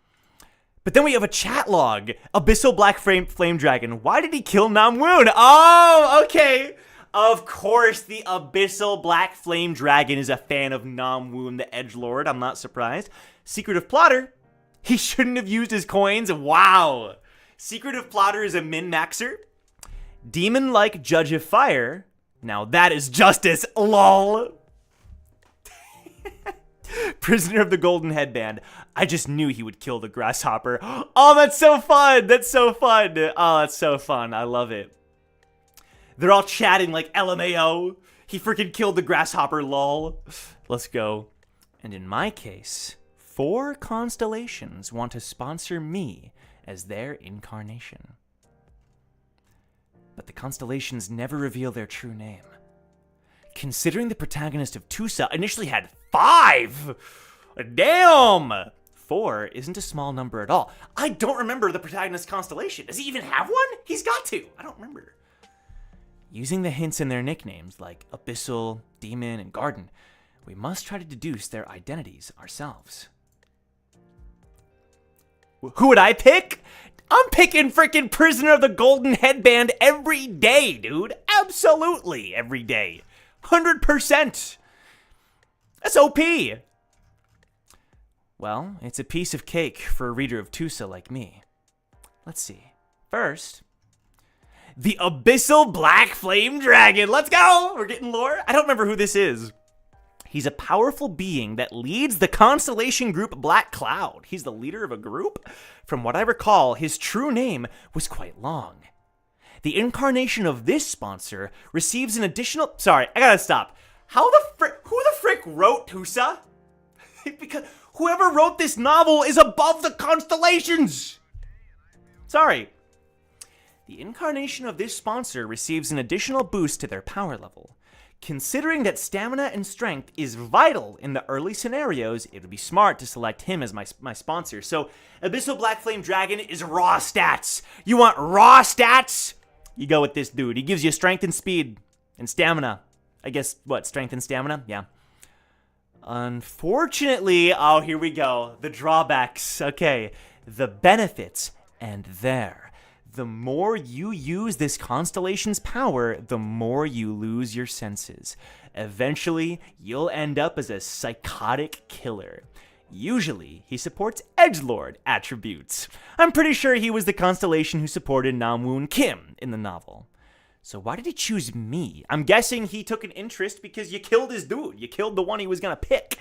But then we have a chat log. Abyssal Black Flame Dragon. Why did he kill Namwoon? Oh, okay. Of course, the Abyssal Black Flame Dragon is a fan of Namwoon, the Edgelord. I'm not surprised. Secretive Plotter. He shouldn't have used his coins. Wow. Secretive Plotter is a min-maxer. Demon-like Judge of Fire. Now that is justice. LOL. Prisoner of the Golden Headband. I just knew he would kill the grasshopper. Oh, that's so fun. That's so fun. Oh, that's so fun. I love it. They're all chatting like LMAO. He freaking killed the grasshopper, lol. Let's go. And in my case, 4 constellations want to sponsor me as their incarnation. But the constellations never reveal their true name. Considering the protagonist of Tusa initially had 5! Damn! 4 isn't a small number at all. I don't remember the protagonist constellation. Does he even have one? He's got to. I don't remember. Using the hints in their nicknames like Abyssal, Demon, and Garden, we must try to deduce their identities ourselves. Who would I pick? I'm picking freaking Prisoner of the Golden Headband every day, dude. Absolutely every day. 100%. That's OP. Well, it's a piece of cake for a reader of Tusa like me. Let's see. First, the Abyssal Black Flame Dragon. Let's go. We're getting lore. I don't remember who this is. He's a powerful being that leads the constellation group Black Cloud. He's the leader of a group? From what I recall, his true name was quite long. The incarnation of this sponsor receives an additional... Sorry, I gotta stop. Who the frick wrote Tusa? Because whoever wrote this novel is above the constellations. Sorry. The incarnation of this sponsor receives an additional boost to their power level. Considering that stamina and strength is vital in the early scenarios, it would be smart to select him as my sponsor. So, Abyssal Black Flame Dragon is raw stats. You want raw stats? You go with this dude. He gives you strength and speed and stamina. I guess, what, strength and stamina? Yeah. Unfortunately, oh, here we go. The drawbacks. Okay. The benefits, and there. The more you use this constellation's power, the more you lose your senses. Eventually, you'll end up as a psychotic killer. Usually, he supports edgelord attributes. I'm pretty sure he was the constellation who supported Namwoon Kim in the novel. So why did he choose me? I'm guessing he took an interest because you killed his dude. You killed the one he was gonna pick.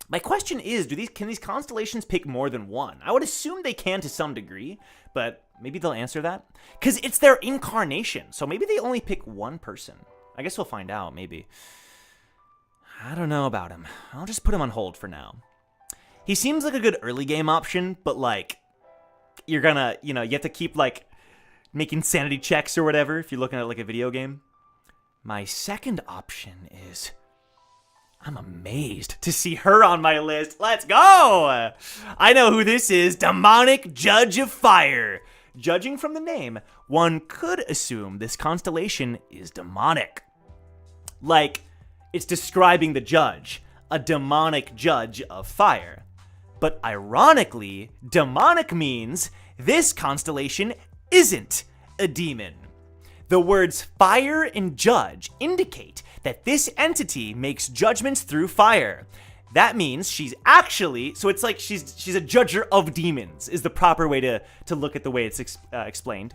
My question is, can these constellations pick more than one? I would assume they can to some degree, but maybe they'll answer that. Because it's their incarnation, so maybe they only pick one person. I guess we'll find out, maybe. I don't know about him. I'll just put him on hold for now. He seems like a good early game option, but like, you're gonna, you have to keep like making sanity checks or whatever if you're looking at like a video game. My second option is, I'm amazed to see her on my list. Let's go! I know who this is. Demonic Judge of Fire. Judging from the name, one could assume this constellation is demonic. Like, it's describing the judge, a demonic judge of fire. But ironically, demonic means this constellation isn't a demon. The words fire and judge indicate that this entity makes judgments through fire. That means she's actually, so it's like she's a judger of demons is the proper way to look at the way it's explained.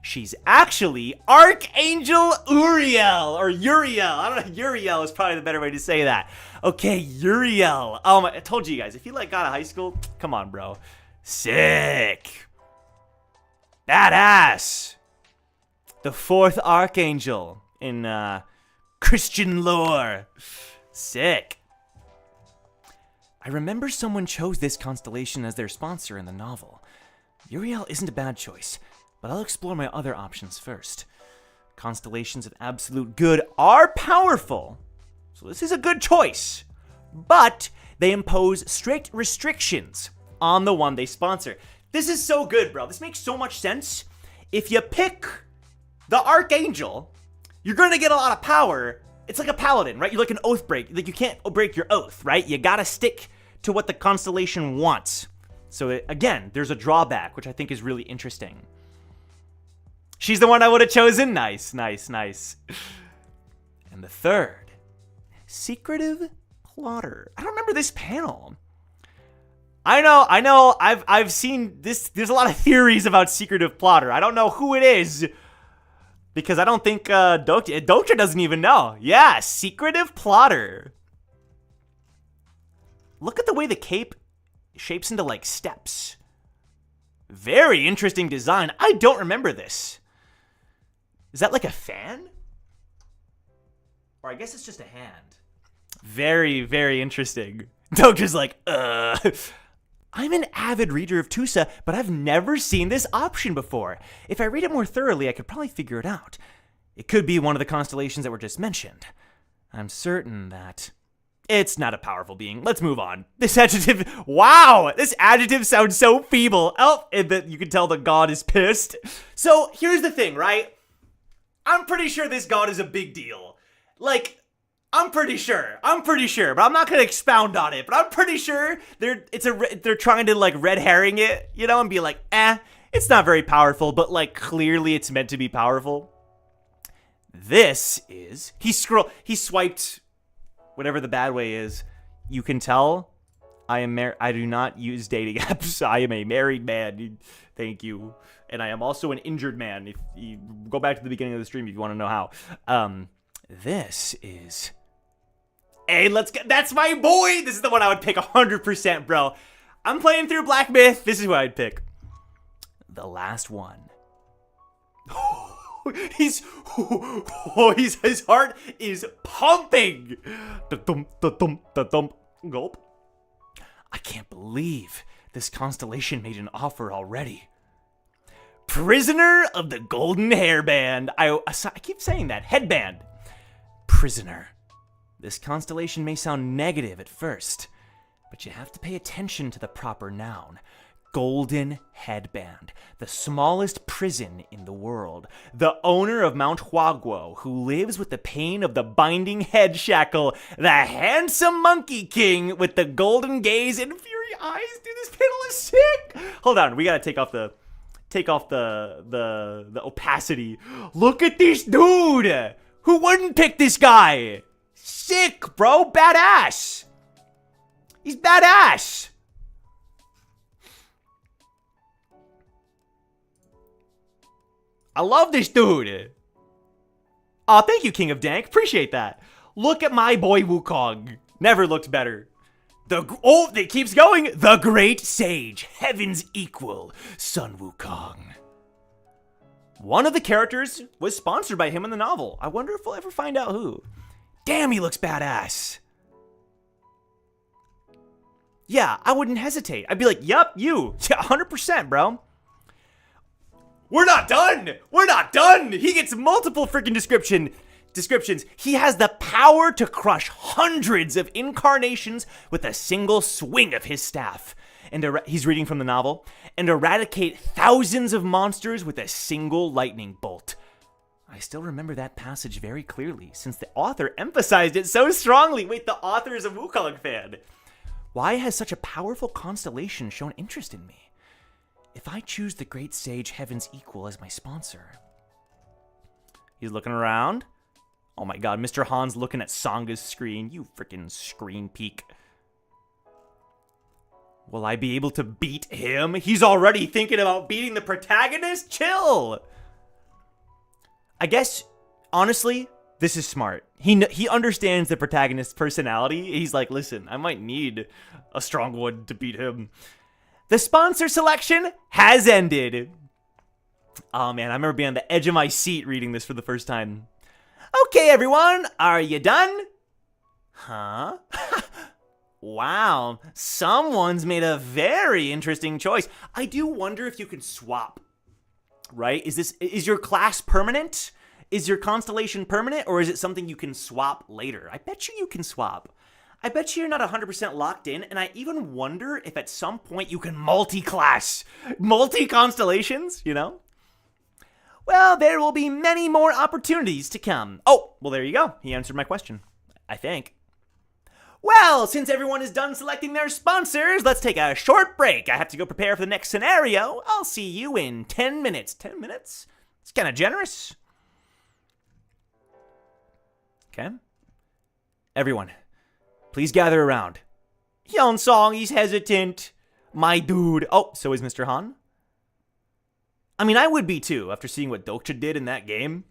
She's actually Archangel Uriel, or Uriel. I don't know, Uriel is probably the better way to say that. Okay, Uriel. Oh, I told you guys, if you got out of high school, come on, bro. Sick. Badass. The fourth Archangel in Christian lore. Sick. I remember someone chose this constellation as their sponsor in the novel. Uriel isn't a bad choice, but I'll explore my other options first. Constellations of absolute good are powerful, so this is a good choice. But they impose strict restrictions on the one they sponsor. This is so good, bro. This makes so much sense. If you pick the Archangel, you're going to get a lot of power. It's like a paladin, right? You're like an oath break. Like, you can't break your oath, right? You got to stick to what the constellation wants. So again, there's a drawback, which I think is really interesting. She's the one I would have chosen. Nice, nice, nice. And the third, secretive plotter. I don't remember this panel. I know. I've seen this. There's a lot of theories about secretive plotter. I don't know who it is because I don't think Dokja doesn't even know. Yeah, secretive plotter. Look at the way the cape shapes into like steps. Very interesting design. I don't remember this. Is that like a fan? Or I guess it's just a hand. Very, very interesting. Dokja's like, I'm an avid reader of Tusa, but I've never seen this option before. If I read it more thoroughly, I could probably figure it out. It could be one of the constellations that were just mentioned. I'm certain that it's not a powerful being. Let's move on. This adjective, wow, this adjective sounds so feeble. Oh, and you can tell the god is pissed. So here's the thing, right? I'm pretty sure this god is a big deal. Like, I'm pretty sure, but I'm not gonna expound on it. But I'm pretty sure they're trying to like red herring it, you know, and be like, it's not very powerful, but like clearly it's meant to be powerful. This is he swiped whatever the bad way is. You can tell I do not use dating apps. I am a married man. Thank you. And I am also an injured man. If you go back to the beginning of the stream if you want to know how. This is. Hey, that's my boy. This is the one I would pick 100%, bro. I'm playing through Black Myth. This is what I'd pick. The last one. His heart is pumping. Gulp. I can't believe this constellation made an offer already. Prisoner of the Golden Hairband. I keep saying that. Headband. Prisoner. This constellation may sound negative at first, but you have to pay attention to the proper noun. Golden Headband, the smallest prison in the world. The owner of Mount Huaguo, who lives with the pain of the binding head shackle. The handsome monkey king with the golden gaze and fury eyes. Dude, this panel is sick. Hold on, we gotta take off the opacity. Look at this dude. Who wouldn't pick this guy? Sick, bro. Badass. He's badass. I love this dude. Aw, thank you, King of Dank. Appreciate that. Look at my boy Wukong. Never looked better. It keeps going. The Great Sage, Heaven's Equal, Sun Wukong. One of the characters was sponsored by him in the novel. I wonder if we'll ever find out who. Damn, he looks badass. Yeah, I wouldn't hesitate. I'd be like, yup, you. 100%, bro. We're not done. We're not done. He gets multiple freaking descriptions. He has the power to crush hundreds of incarnations with a single swing of his staff. And he's reading from the novel. And eradicate thousands of monsters with a single lightning bolt. I still remember that passage very clearly, since the author emphasized it so strongly. Wait, the author is a Wukong fan. Why has such a powerful constellation shown interest in me? If I choose the great sage Heaven's Equal as my sponsor... He's looking around. Oh my god, Mr. Han's looking at Sanga's screen. You freaking screen peek. Will I be able to beat him? He's already thinking about beating the protagonist? Chill! I guess, honestly, this is smart. He understands the protagonist's personality. He's like, listen, I might need a strong one to beat him. The sponsor selection has ended. Oh man, I remember being on the edge of my seat reading this for the first time. Okay, everyone, are you done? Huh? Wow, someone's made a very interesting choice. I do wonder if you can swap, right? Is your class permanent? Is your constellation permanent, or is it something you can swap later? I bet you can swap. I bet you're not 100% locked in, and I even wonder if at some point you can multi-class, multi-constellations, you know? Well, there will be many more opportunities to come. Oh, well, there you go. He answered my question, I think. Well, since everyone is done selecting their sponsors, let's take a short break. I have to go prepare for the next scenario. I'll see you in 10 minutes. 10 minutes? It's kind of generous. Okay. Everyone, please gather around. Hyunsong, he's hesitant. My dude. Oh, so is Mr. Han. I mean, I would be too, after seeing what Dokja did in that game.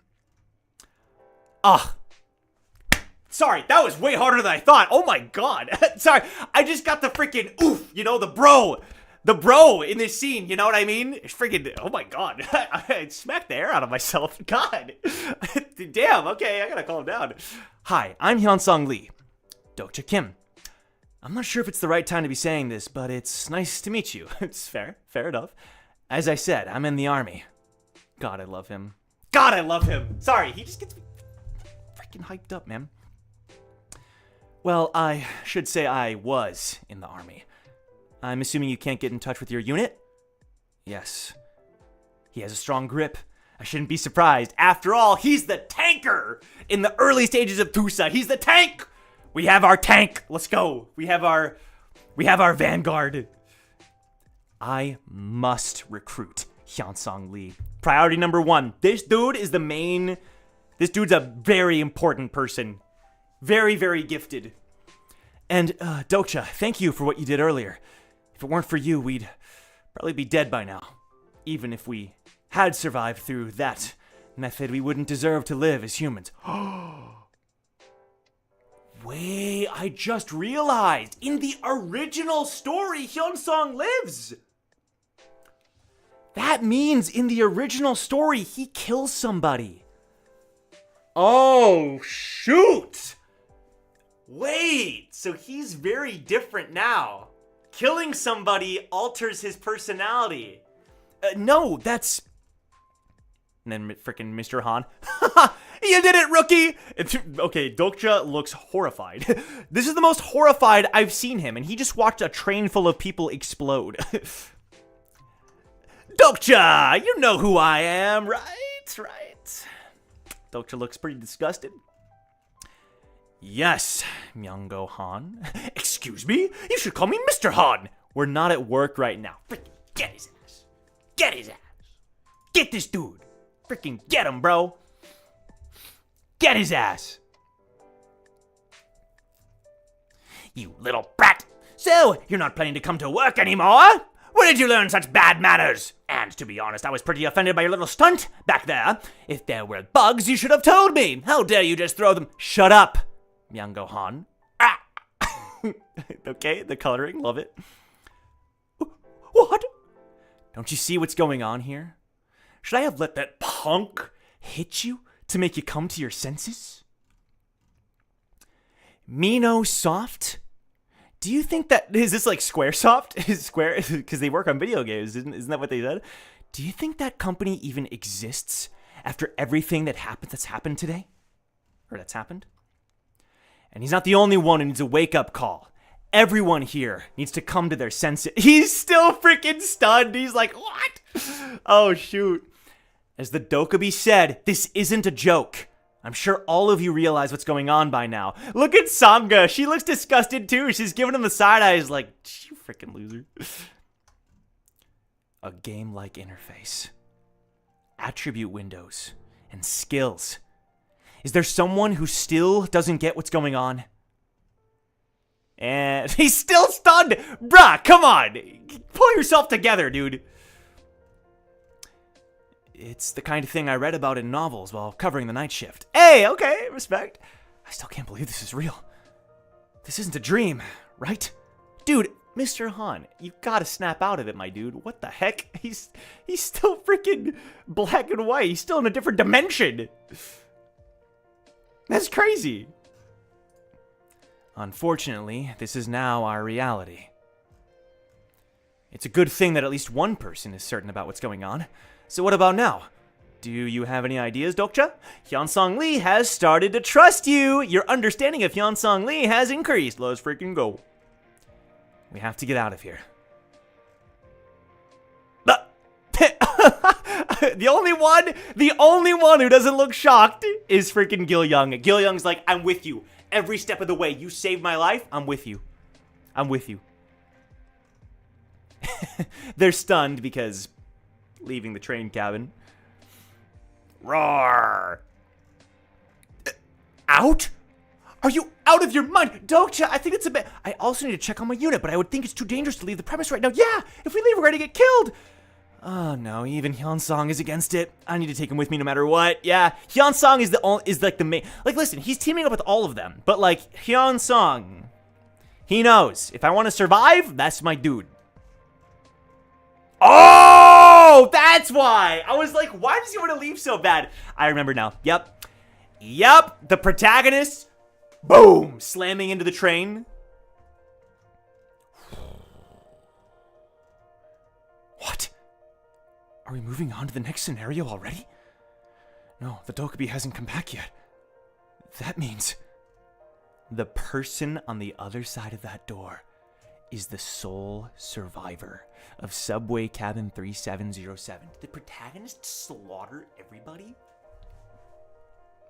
Sorry, that was way harder than I thought. Oh my god. Sorry, I just got the freaking oof, you know, the bro in this scene, you know what I mean? It's freaking, oh my god. I smacked the air out of myself. God. Damn, okay, I gotta calm down. Hi, I'm Hyunsong Lee. Dokja Kim. I'm not sure if it's the right time to be saying this, but it's nice to meet you. It's fair enough. As I said, I'm in the army. God, I love him. God, I love him. Sorry, he just gets me freaking hyped up, man. Well, I should say I was in the army. I'm assuming you can't get in touch with your unit? Yes. He has a strong grip. I shouldn't be surprised. After all, he's the tanker in the early stages of Tusa. He's the tank. We have our tank. Let's go. We have our vanguard. I must recruit Hyunsong Lee. Priority number 1. This dude is this dude's a very important person. Very, very gifted. And, Dokja, thank you for what you did earlier. If it weren't for you, we'd probably be dead by now. Even if we had survived through that method, we wouldn't deserve to live as humans. Wait, I just realized. In the original story, Hyunsong lives. That means in the original story, he kills somebody. Oh, shoot. Wait, so he's very different now. Killing somebody alters his personality. No, that's... And then freaking Mr. Han. You did it, rookie! Okay, Dokja looks horrified. This is the most horrified I've seen him, and he just watched a train full of people explode. Dokja, you know who I am, right? Dokja looks pretty disgusted. Yes, Myungo Han. Excuse me? You should call me Mr. Han. We're not at work right now. Freaking get his ass. Get his ass. Get this dude. Freaking get him, bro. Get his ass. You little brat. So, you're not planning to come to work anymore? Where did you learn such bad manners? And to be honest, I was pretty offended by your little stunt back there. If there were bugs, you should have told me. How dare you just throw them? Shut up, Myungo Han. Ah. Okay, the coloring, love it. What? Don't you see what's going on here? Should I have let that punk hit you to make you come to your senses? Mino Soft? Do you think that... Is this like Squaresoft? Is Square... Because they work on video games. Isn't that what they said? Do you think that company even exists after everything that's happened today? Or that's happened? And he's not the only one who needs a wake-up call. Everyone here needs to come to their senses. He's still freaking stunned. He's like, what? Oh, shoot. As the Dokja said, this isn't a joke. I'm sure all of you realize what's going on by now. Look at Sangha. She looks disgusted too. She's giving him the side eyes like, you freaking loser. A game-like interface. Attribute windows. And skills. Is there someone who still doesn't get what's going on? And he's still stunned. Bruh, come on. Pull yourself together, dude. It's the kind of thing I read about in novels while covering the night shift. Hey, okay, respect. I still can't believe this is real. This isn't a dream, right? Dude, Mr. Han, you gotta snap out of it, my dude. What the heck? He's still freaking black and white. He's still in a different dimension. That's crazy. Unfortunately, this is now our reality. It's a good thing that at least one person is certain about what's going on. So what about now? Do you have any ideas, Dokja? Hyunsong Lee has started to trust you. Your understanding of Hyunsong Lee has increased. Let's freaking go. We have to get out of here. The only one who doesn't look shocked is freaking Gil Young. Gil Young's like, I'm with you. Every step of the way. You saved my life. I'm with you. I'm with you. They're stunned because leaving the train cabin. Roar! Out? Are you out of your mind? Dokja, I think it's a bit... I also need to check on my unit, but I would think it's too dangerous to leave the premise right now. Yeah, if we leave, we're gonna get killed. Oh no, even Hyunsong is against it. I need to take him with me no matter what. Yeah, Hyunsong is like the main... Like, listen, he's teaming up with all of them, but like, Hyunsong, he knows. If I want to survive, that's my dude. Oh, that's why. I was like, why does he want to leave so bad? I remember now. Yep. The protagonist, boom, slamming into the train. What? Are we moving on to the next scenario already? No, the Dokja hasn't come back yet. That means the person on the other side of that door is the sole survivor of Subway Cabin 3707. Did the protagonist slaughter everybody?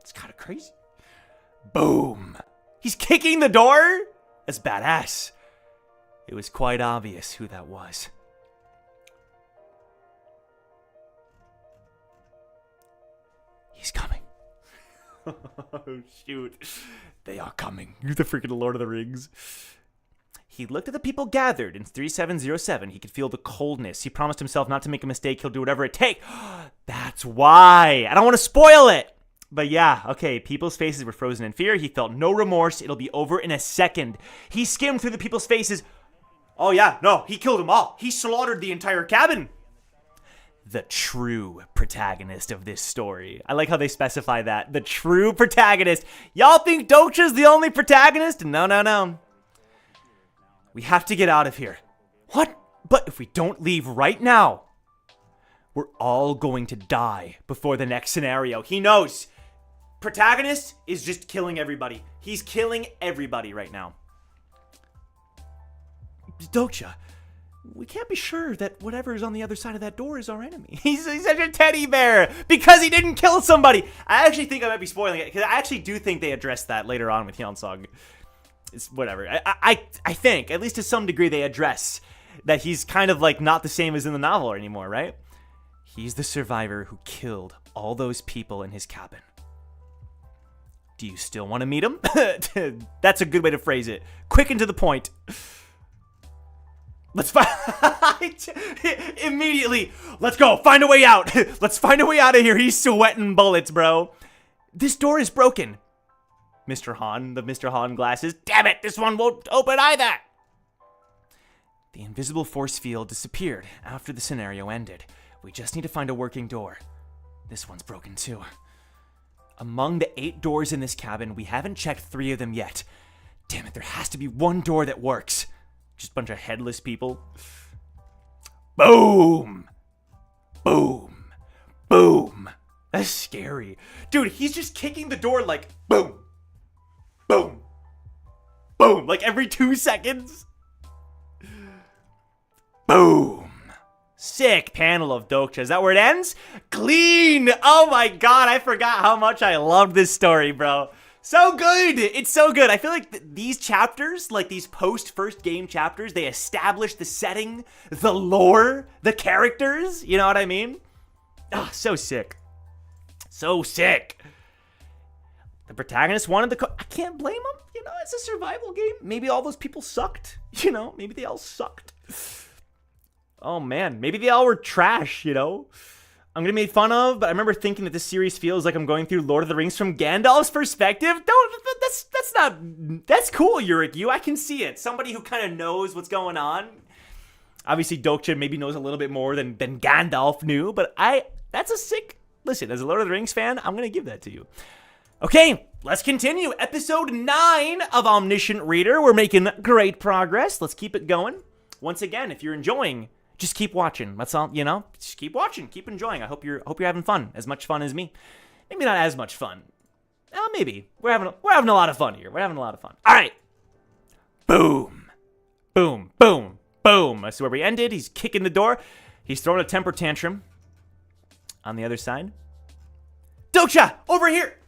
It's kind of crazy. Boom! He's kicking the door? That's badass. It was quite obvious who that was. He's coming. Oh, shoot. They are coming. You're the freaking Lord of the Rings. He looked at the people gathered in 3707. He could feel the coldness. He promised himself not to make a mistake. He'll do whatever it takes. That's why. I don't want to spoil it. But yeah, okay, people's faces were frozen in fear. He felt no remorse. It'll be over in a second. He skimmed through the people's faces. Oh yeah, no, he killed them all. He slaughtered the entire cabin. The true protagonist of this story. I like how they specify that. The true protagonist. Y'all think Dokja's the only protagonist? No. We have to get out of here. What? But if we don't leave right now, we're all going to die before the next scenario. He knows. Protagonist is just killing everybody. He's killing everybody right now. Dokja, we can't be sure that whatever is on the other side of that door is our enemy. He's such a teddy bear because he didn't kill somebody. I actually think I might be spoiling it because I actually do think they address that later on with Hyunsong. It's whatever. I think, at least to some degree, they address that he's kind of like not the same as in the novel anymore, right? He's the survivor who killed all those people in his cabin. Do you still want to meet him? That's a good way to phrase it. Quick and to the point. Let's find immediately. Let's go. Find a way out. Let's find a way out of here. He's sweating bullets, bro. This door is broken. Mr. Han, the Mr. Han glasses. Damn it, this one won't open either. The invisible force field disappeared after the scenario ended. We just need to find a working door. This one's broken too. Among the 8 doors in this cabin, we haven't checked 3 of them yet. Damn it, there has to be one door that works. Just a bunch of headless people. Boom! Boom! Boom! That's scary. Dude, he's just kicking the door like boom! Boom! Boom! Like every 2 seconds. Boom! Sick panel of Dokja. Is that where it ends? Clean! Oh my god, I forgot how much I loved this story, bro. So good! It's so good. I feel like these chapters, like these post-first game chapters, they establish the setting, the lore, the characters. You know what I mean? Ah, so sick. So sick. The protagonist wanted the I can't blame him. You know, it's a survival game. Maybe all those people sucked. You know, maybe they all sucked. Oh man, maybe they all were trash, you know? I'm gonna be made fun of, but I remember thinking that this series feels like I'm going through Lord of the Rings from Gandalf's perspective. That's cool, Yurikyu. I can see it. Somebody who kind of knows what's going on. Obviously, Dokja maybe knows a little bit more than Gandalf knew, but that's a sick, listen, as a Lord of the Rings fan, I'm gonna give that to you. Okay, let's continue. Episode 9 of Omniscient Reader. We're making great progress. Let's keep it going. Once again, if you're enjoying, just keep watching. That's all, you know? Just keep watching, keep enjoying. I hope you're having fun. As much fun as me. Maybe not as much fun. Maybe. We're having a lot of fun here. We're having a lot of fun. All right. Boom. Boom. Boom. Boom. That's where we ended. He's kicking the door. He's throwing a temper tantrum. On the other side. Dokja, over here.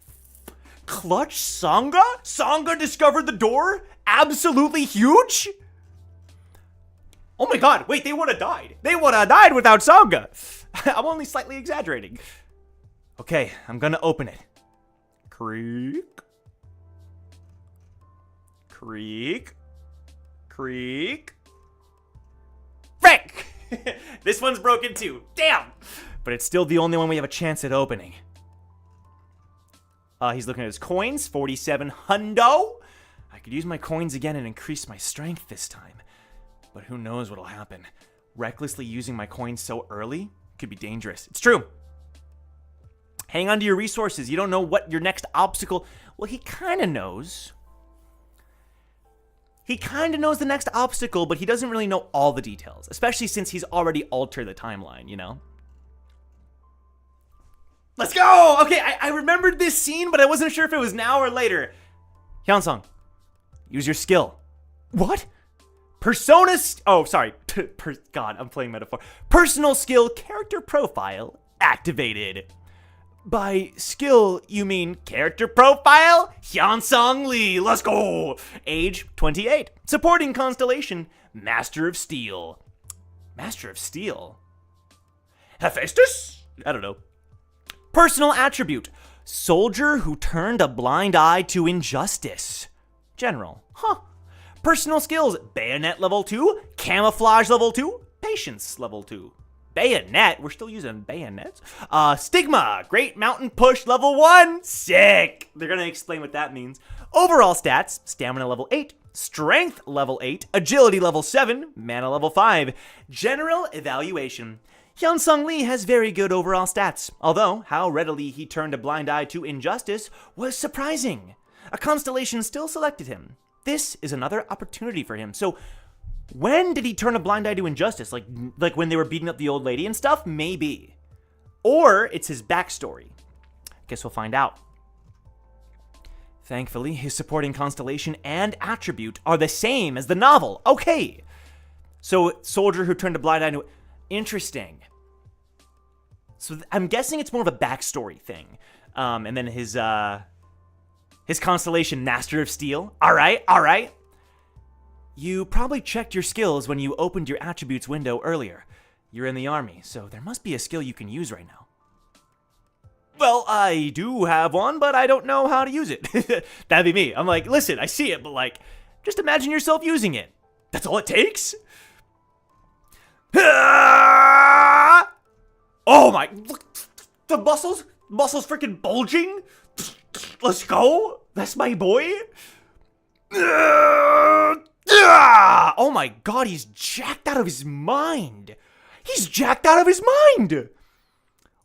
Clutch Saga? Saga discovered the door? Absolutely huge? Oh my god, wait, they would have died. They would have died without Saga. I'm only slightly exaggerating. Okay, I'm gonna open it. Creak. Creak. Creak. Frick! This one's broken too. Damn! But it's still the only one we have a chance at opening. He's looking at his coins. 47 hundo. I could use my coins again and increase my strength this time. But who knows what'll happen. Recklessly using my coins so early could be dangerous. It's true. Hang on to your resources. You don't know what your next obstacle... Well, he kind of knows. He kind of knows the next obstacle, but he doesn't really know all the details. Especially since he's already altered the timeline, you know? Let's go! Okay, I remembered this scene, but I wasn't sure if it was now or later. Hyunsung, use your skill. What? Oh, sorry. God, I'm playing metaphor. Personal skill character profile activated. By skill, you mean character profile? Hyunsung Lee, let's go! Age, 28. Supporting constellation, Master of Steel. Master of Steel? Hephaestus? I don't know. Personal attribute, soldier who turned a blind eye to injustice. General, huh. Personal skills, bayonet level 2, camouflage level 2, patience level 2. Bayonet, we're still using bayonets. Stigma, great mountain push level 1, sick. They're gonna explain what that means. Overall stats, stamina level 8, strength level 8, agility level 7, mana level 5. General evaluation. Hyunsung Lee has very good overall stats, although how readily he turned a blind eye to injustice was surprising. A constellation still selected him. This is another opportunity for him. So, when did he turn a blind eye to injustice? Like when they were beating up the old lady and stuff? Maybe. Or it's his backstory. Guess we'll find out. Thankfully, his supporting constellation and attribute are the same as the novel. Okay. So, soldier who turned a blind eye to... Interesting. So I'm guessing it's more of a backstory thing. And then his constellation, Master of Steel. All right. You probably checked your skills when you opened your attributes window earlier. You're in the army, so there must be a skill you can use right now. Well, I do have one, but I don't know how to use it. That'd be me. I'm like, listen, I see it, but like, just imagine yourself using it. That's all it takes? Oh my, look, the muscles freaking bulging. Let's go. That's my boy. Oh my god, he's jacked out of his mind. He's jacked out of his mind.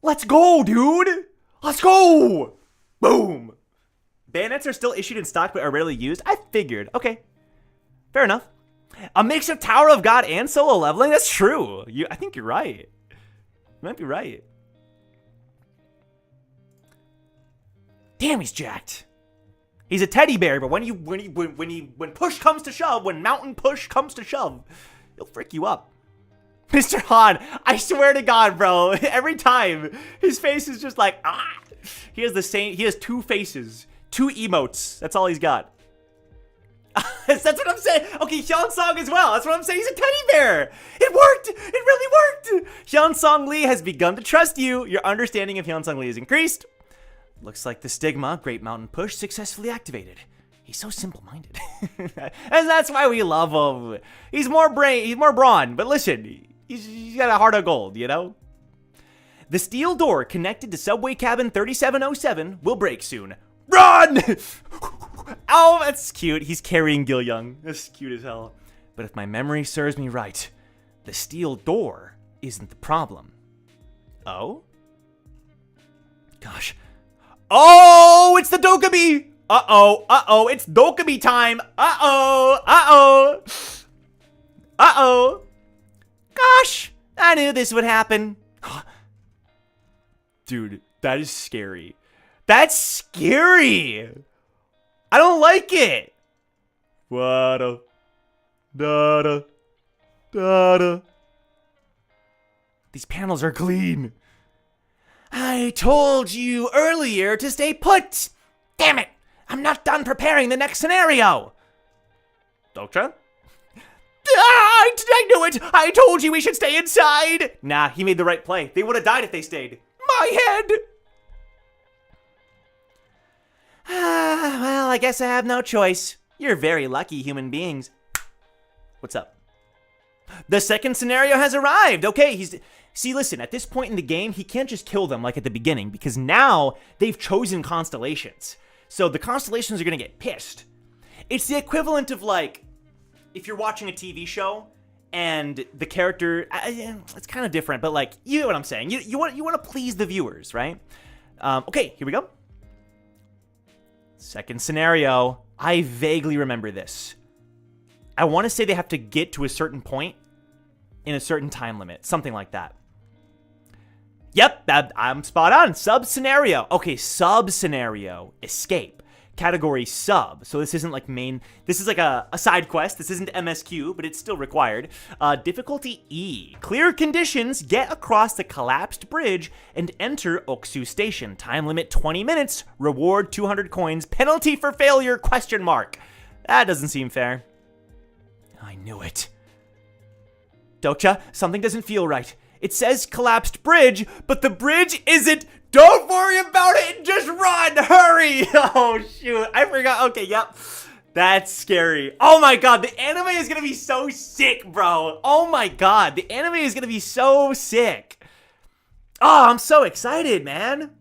Let's go, dude. Let's go. Boom. Bayonets are still issued in stock but are rarely used. I figured. Okay. Fair enough. A mix of Tower of God and solo leveling? That's true. I think you're right. You might be right. Damn, he's jacked. He's a teddy bear, but when push comes to shove, when mountain push comes to shove, he'll frick you up. Mr. Han, I swear to God, bro, every time, his face is just like, ah. He has two faces, two emotes. That's all he's got. That's what I'm saying. Okay, Hyunsong as well. That's what I'm saying. He's a teddy bear. It worked. It really worked. Hyunsong Lee has begun to trust you. Your understanding of Hyunsong Lee has increased. Looks like the stigma, Great Mountain Push, successfully activated. He's so simple-minded. And that's why we love him. He's more brawn. But listen, he's got a heart of gold, you know? The steel door connected to subway cabin 3707 will break soon. Run! Oh, that's cute. He's carrying Gil Young. That's cute as hell. But if my memory serves me right, the steel door isn't the problem. Oh? Gosh. Oh, it's the Dokkabi! Uh-oh, it's Dokkabi time! Uh-oh! Gosh, I knew this would happen. Dude, that is scary. That's scary! I don't like it! Wada, da, da. These panels are clean. I told you earlier to stay put! Damn it! I'm not done preparing the next scenario! Dokja? I knew it! I told you we should stay inside! Nah, he made the right play. They would have died if they stayed. My head! Well, I guess I have no choice. You're very lucky human beings. What's up? The second scenario has arrived. Okay, See, listen, at this point in the game, he can't just kill them like at the beginning, because now they've chosen constellations. So the constellations are going to get pissed. It's the equivalent of, like, if you're watching a TV show and the character, it's kind of different, but, like, you know what I'm saying. You want to please the viewers, right? Okay, here we go. Second scenario. I vaguely remember this. I want to say they have to get to a certain point in a certain time limit. Something like that. Yep, I'm spot on. Sub-scenario. Okay, sub-scenario. Escape. Category sub. So this isn't like main. This is like a side quest. This isn't MSQ, but it's still required. Difficulty E. Clear conditions. Get across the collapsed bridge and enter Oksu Station. Time limit 20 minutes. Reward 200 coins. Penalty for failure? Question mark. That doesn't seem fair. I knew it. Dokja, something doesn't feel right. It says collapsed bridge, but the bridge isn't. Don't worry about it and just run. Hurry. Oh, shoot. I forgot. Okay, yep. That's scary. Oh, my God. The anime is going to be so sick, bro. Oh, my God. The anime is going to be so sick. Oh, I'm so excited, man.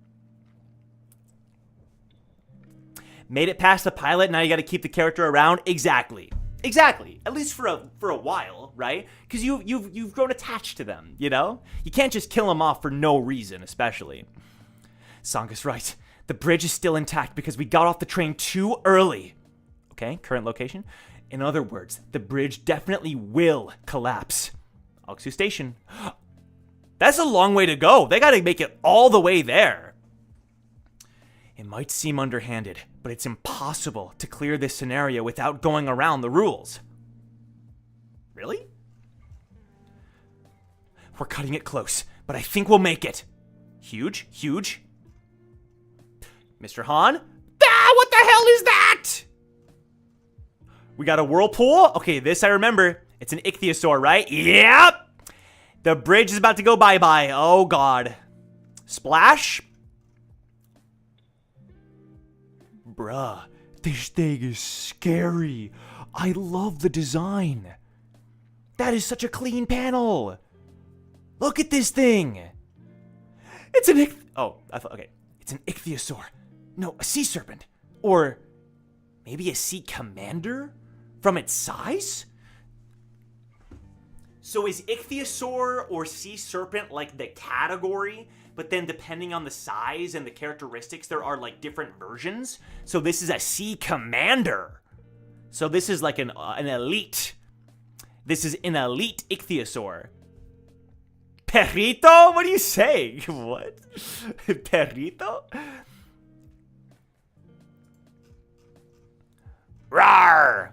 Made it past the pilot. Now you got to keep the character around. Exactly. At least for a while, right? Because you've grown attached to them, you know? You can't just kill them off for no reason, especially. Sanga's right. The bridge is still intact because we got off the train too early. Okay, current location. In other words, the bridge definitely will collapse. Oksu Station. That's a long way to go. They gotta make it all the way there. It might seem underhanded, but it's impossible to clear this scenario without going around the rules. Really? We're cutting it close, but I think we'll make it. Huge. Mr. Han? What the hell is that? We got a whirlpool? Okay, this I remember. It's an ichthyosaur, right? Yep! The bridge is about to go bye-bye. Oh, God. Splash? Bruh, this thing is scary. I love the design. That is such a clean panel. Look at this thing. It's an It's an ichthyosaur. No, a sea serpent. Or maybe a sea commander from its size? So is ichthyosaur or sea serpent like the category? But then depending on the size and the characteristics, there are like different versions. So this is a sea commander. So this is like an elite. This is an elite ichthyosaur. Perrito? What are you saying? What? Perrito? Rawr!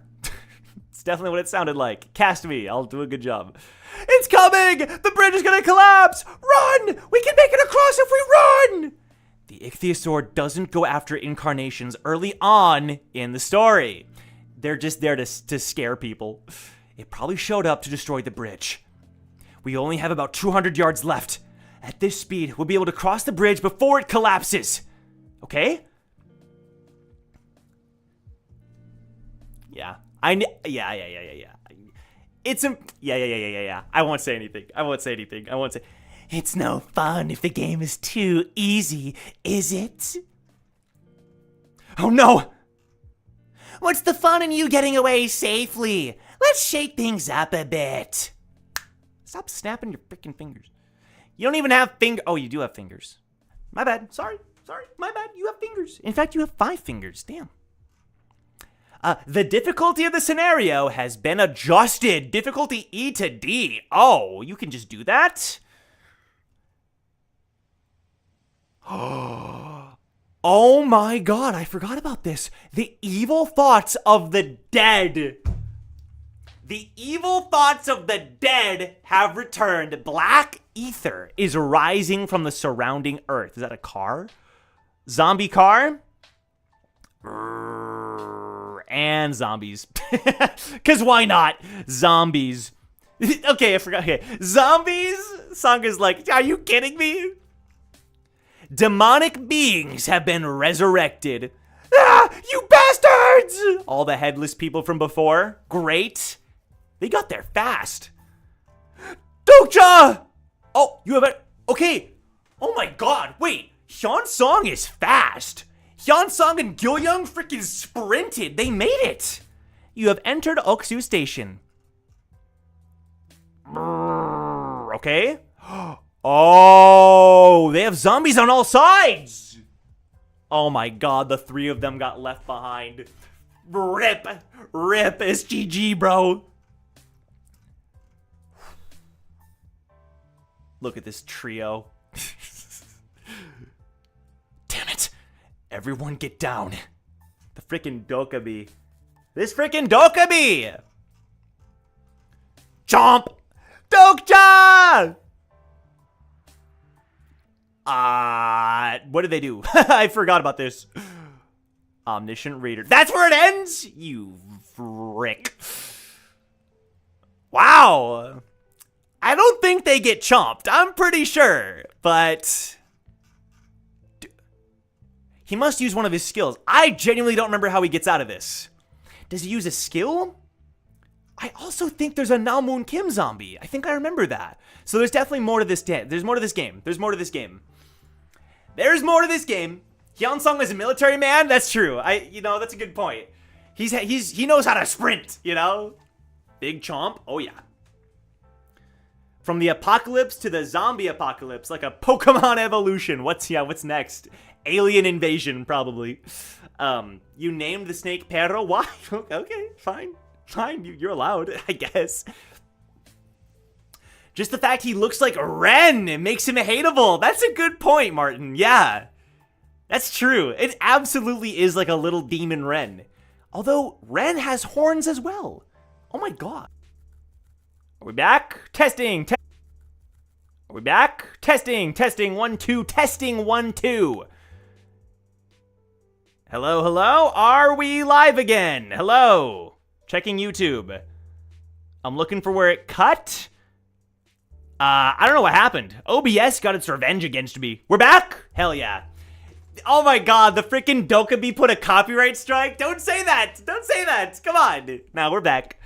It's definitely what it sounded like. Cast me. I'll do a good job. It It's coming! The bridge is gonna collapse! Run! We can make it across if we run! The ichthyosaur doesn't go after incarnations early on in the story. They're just there to scare people. It probably showed up to destroy the bridge. We only have about 200 yards left. At this speed, we'll be able to cross the bridge before it collapses. Okay? Yeah. Yeah. Yeah. I won't say anything. It's no fun if the game is too easy, is it? Oh no! What's the fun in you getting away safely? Let's shake things up a bit. Stop snapping your freaking fingers. You don't even have Oh, you do have fingers. My bad. Sorry. My bad. You have fingers. In fact, you have 5 fingers. Damn. The difficulty of the scenario has been adjusted. Difficulty E to D. Oh, you can just do that? Oh my god, I forgot about this. The evil thoughts of the dead. The evil thoughts of the dead have returned. Black ether is rising from the surrounding earth. Is that a car? Zombie car? And zombies. Because why not? Zombies. Okay, I forgot. Okay. Zombies? Song is like, are you kidding me? Demonic beings have been resurrected. Ah, you bastards! All the headless people from before. Great. They got there fast. Dokja! Oh, you have it. Okay. Oh my god. Wait. Hyunsong is fast. Hyunsong and Gilyoung freaking sprinted. They made it. You have entered Oksu Station. Okay. Oh, they have zombies on all sides. Oh my god, the 3 of them got left behind. Rip. It's GG, bro. Look at this trio. Damn it. Everyone get down. The freaking Dokja. This freaking Dokja! Chomp! Dokja! What did they do? I forgot about this. Omniscient Reader. That's where it ends? You frick. Wow. I don't think they get chomped. I'm pretty sure. But he must use one of his skills. I genuinely don't remember how he gets out of this. Does he use a skill? I also think there's a Namwoon Kim zombie. I think I remember that. So there's definitely more to this game. There's more to this game. Hyunsong is a military man. That's true. That's a good point. He knows how to sprint, you know? Big chomp. Oh yeah. From the apocalypse to the zombie apocalypse, like a Pokemon evolution. What's next? Alien invasion, probably. You named the snake Perro. Why? Okay, fine. You're allowed, I guess. Just the fact he looks like Ren, it makes him hateable. That's a good point, Martin. Yeah, that's true. It absolutely is like a little demon Ren. Although Ren has horns as well. Oh my god. Are we back? Testing. Are we back? Testing. 1 2. Testing 1 2. Hello. Are we live again? Hello. Checking YouTube. I'm looking for where it cut. I don't know what happened. OBS got its revenge against me. We're back? Hell yeah. Oh my god, the freaking Dokja put a copyright strike? Don't say that. Come on. Now we're back.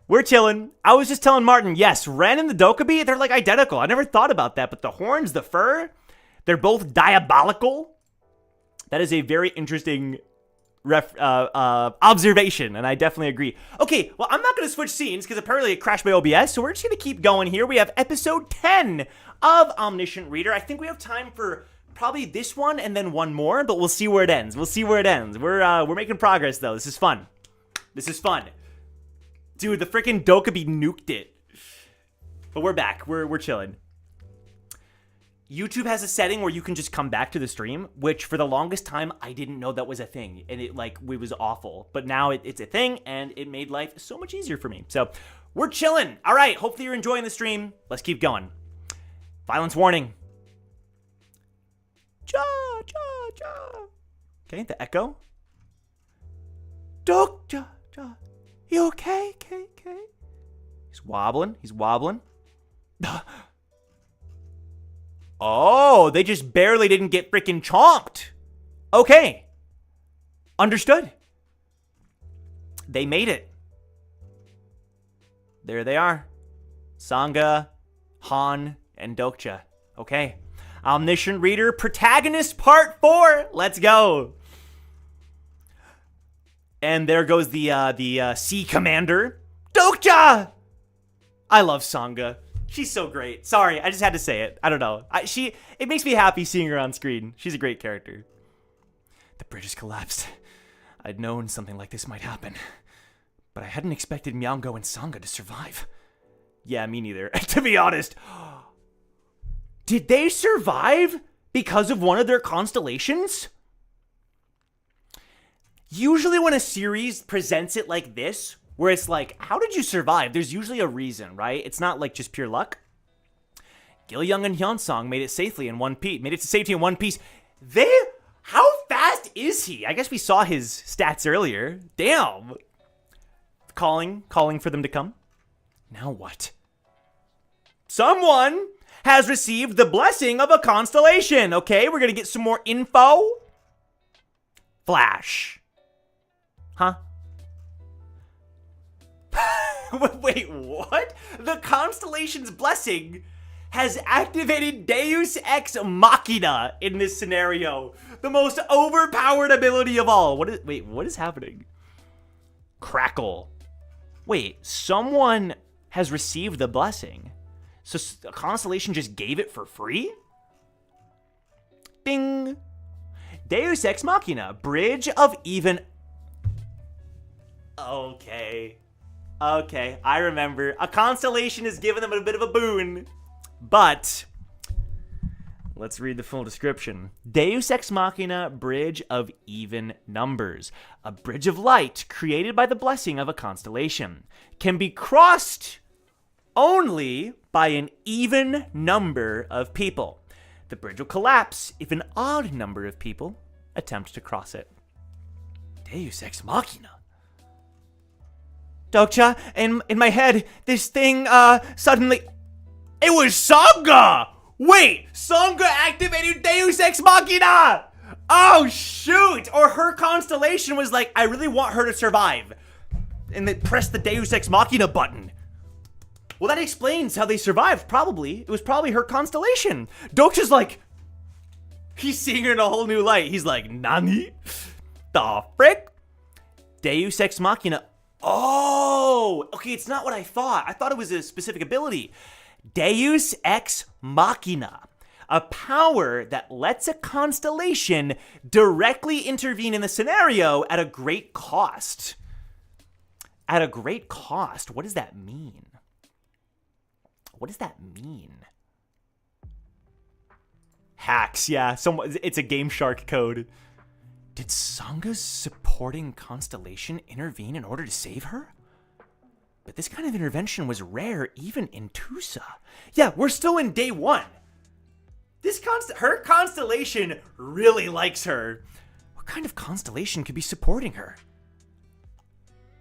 We're chilling. I was just telling Martin, yes, Ren and the Dokja, they're like identical. I never thought about that, but the horns, the fur, they're both diabolical. That is a very interesting observation, and I definitely agree. Okay, well, I'm not going to switch scenes because apparently it crashed my OBS, so we're just going to keep going here. We have episode 10 of Omniscient Reader. I think we have time for probably this one and then one more, but we'll see where it ends. We're making progress, though. This is fun. Dude, the freaking Dokja nuked it. But we're back. We're chilling. YouTube has a setting where you can just come back to the stream, which for the longest time, I didn't know that was a thing. And it was awful. But now it's a thing, and it made life so much easier for me. So We're chilling. All right, hopefully you're enjoying the stream. Let's keep going. Violence warning. Ja, ja, ja. Okay, the echo. Dokja, ja. You okay? Okay. He's wobbling. Oh, they just barely didn't get freaking chomped. Okay. Understood. They made it. There they are. Saga, Han, and Dokja. Okay. Omniscient Reader, Protagonist Part 4. Let's go. And there goes the Sea Commander, Dokja. I love Saga. She's so great. Sorry, I just had to say it. I don't know. It makes me happy seeing her on screen. She's a great character. The bridge has collapsed. I'd known something like this might happen, but I hadn't expected Myeongo and Saga to survive. Yeah, me neither. To be honest. Did they survive because of one of their constellations? Usually when a series presents it like this, where it's like, how did you survive? There's usually a reason, right? It's not like just pure luck. Gil-young and Hyunsong made it safely in one piece. Made it to safety in one piece. How fast is he? I guess we saw his stats earlier. Damn. Calling for them to come. Now what? Someone has received the blessing of a constellation. Okay, we're gonna get some more info. Flash. Huh? Wait, what? The constellation's blessing has activated Deus Ex Machina in this scenario. The most overpowered ability of all. What is happening? Crackle. Wait, someone has received the blessing. So a constellation just gave it for free? Ding. Deus Ex Machina, bridge of even... Okay, I remember. A constellation has given them a bit of a boon. But, let's read the full description. Deus Ex Machina, bridge of even numbers. A bridge of light created by the blessing of a constellation. Can be crossed only by an even number of people. The bridge will collapse if an odd number of people attempt to cross it. Deus Ex Machina. Dokja, in my head, this thing, suddenly... It was Saga! Wait, Saga activated Deus Ex Machina! Oh, shoot! Or her constellation was like, I really want her to survive. And they pressed the Deus Ex Machina button. Well, that explains how they survived, probably. It was probably her constellation. Dokja's like... He's seeing her in a whole new light. He's like, Nani? The frick? Deus Ex Machina... Oh, okay, it's not what I thought. I thought it was a specific ability. Deus Ex Machina, a power that lets a constellation directly intervene in the scenario at a great cost. At a great cost? What does that mean? What does that mean? Hacks, yeah. It's a Game Shark code. Did Sanga's supporting constellation intervene in order to save her? But this kind of intervention was rare even in Tusa. Yeah, we're still in day one. Her constellation really likes her. What kind of constellation could be supporting her?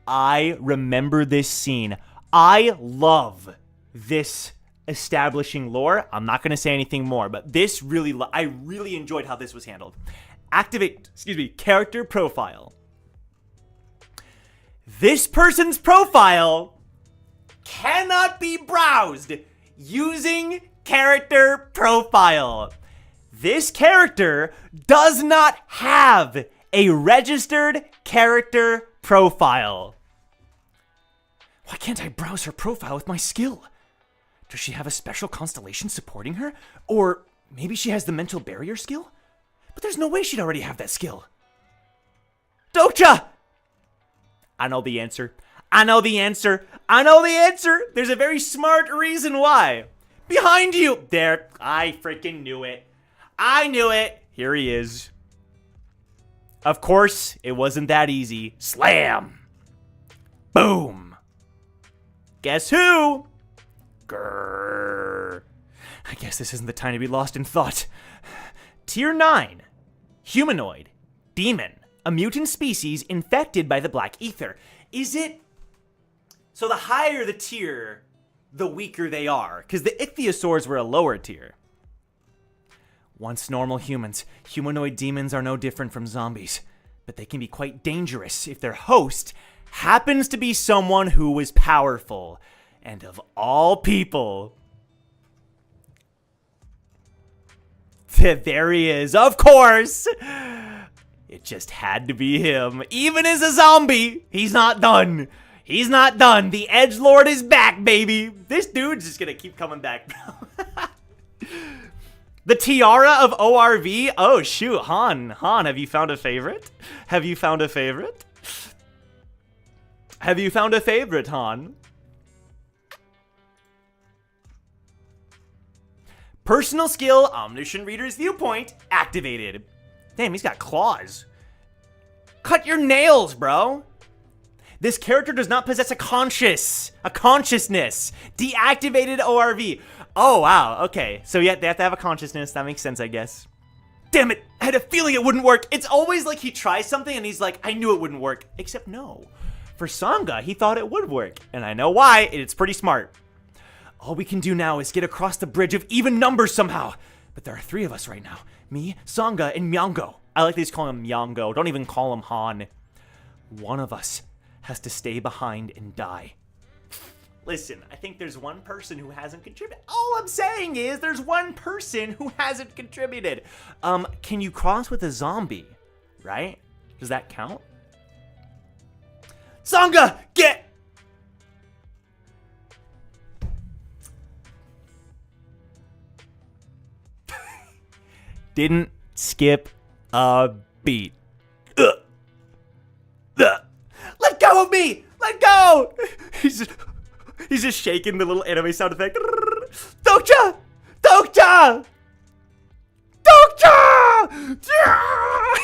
I remember this scene. I love this establishing lore. I'm not going to say anything more, but I really enjoyed how this was handled. Character profile. This person's profile cannot be browsed using character profile. This character does not have a registered character profile. Why can't I browse her profile with my skill? Does she have a special constellation supporting her? Or maybe she has the mental barrier skill? But there's no way she'd already have that skill. Dokja! I know the answer. There's a very smart reason why. Behind you! There. I freaking knew it. Here he is. Of course, it wasn't that easy. Slam! Boom! Guess who? Grrr. I guess this isn't the time to be lost in thought. Tier 9. Humanoid. Demon. A mutant species infected by the black ether. Is it... So the higher the tier, the weaker they are. Because the ichthyosaurs were a lower tier. Once normal humans, humanoid demons are no different from zombies. But they can be quite dangerous if their host happens to be someone who was powerful. And of all people... There he is, of course! It just had to be him. Even as a zombie, he's not done. He's not done. The edgelord is back, baby. This dude's just gonna keep coming back, bro. The tiara of ORV. Oh, shoot. Han, have you found a favorite? Have you found a favorite? Have you found a favorite, Han? Personal skill, Omniscient Reader's Viewpoint, activated. Damn, he's got claws. Cut your nails, bro. This character does not possess a consciousness. Deactivated ORV. Oh, wow, okay. So yeah, they have to have a consciousness. That makes sense, I guess. Damn it, I had a feeling it wouldn't work. It's always like he tries something and he's like, I knew it wouldn't work. Except no. For Saga, he thought it would work. And I know why, and it's pretty smart. All we can do now is get across the bridge of even numbers somehow. But there are 3 of us right now. Me, Saga, and Myango. I like these calling him Myango. Don't even call him Han. One of us has to stay behind and die. Listen, I think there's one person who hasn't contributed. All I'm saying is there's one person who hasn't contributed. Can you cross with a zombie? Right? Does that count? Saga, get... Didn't skip a beat. Let go of me! Let go! He's just shaking the little anime sound effect. Dokja! Dokja! Dokja!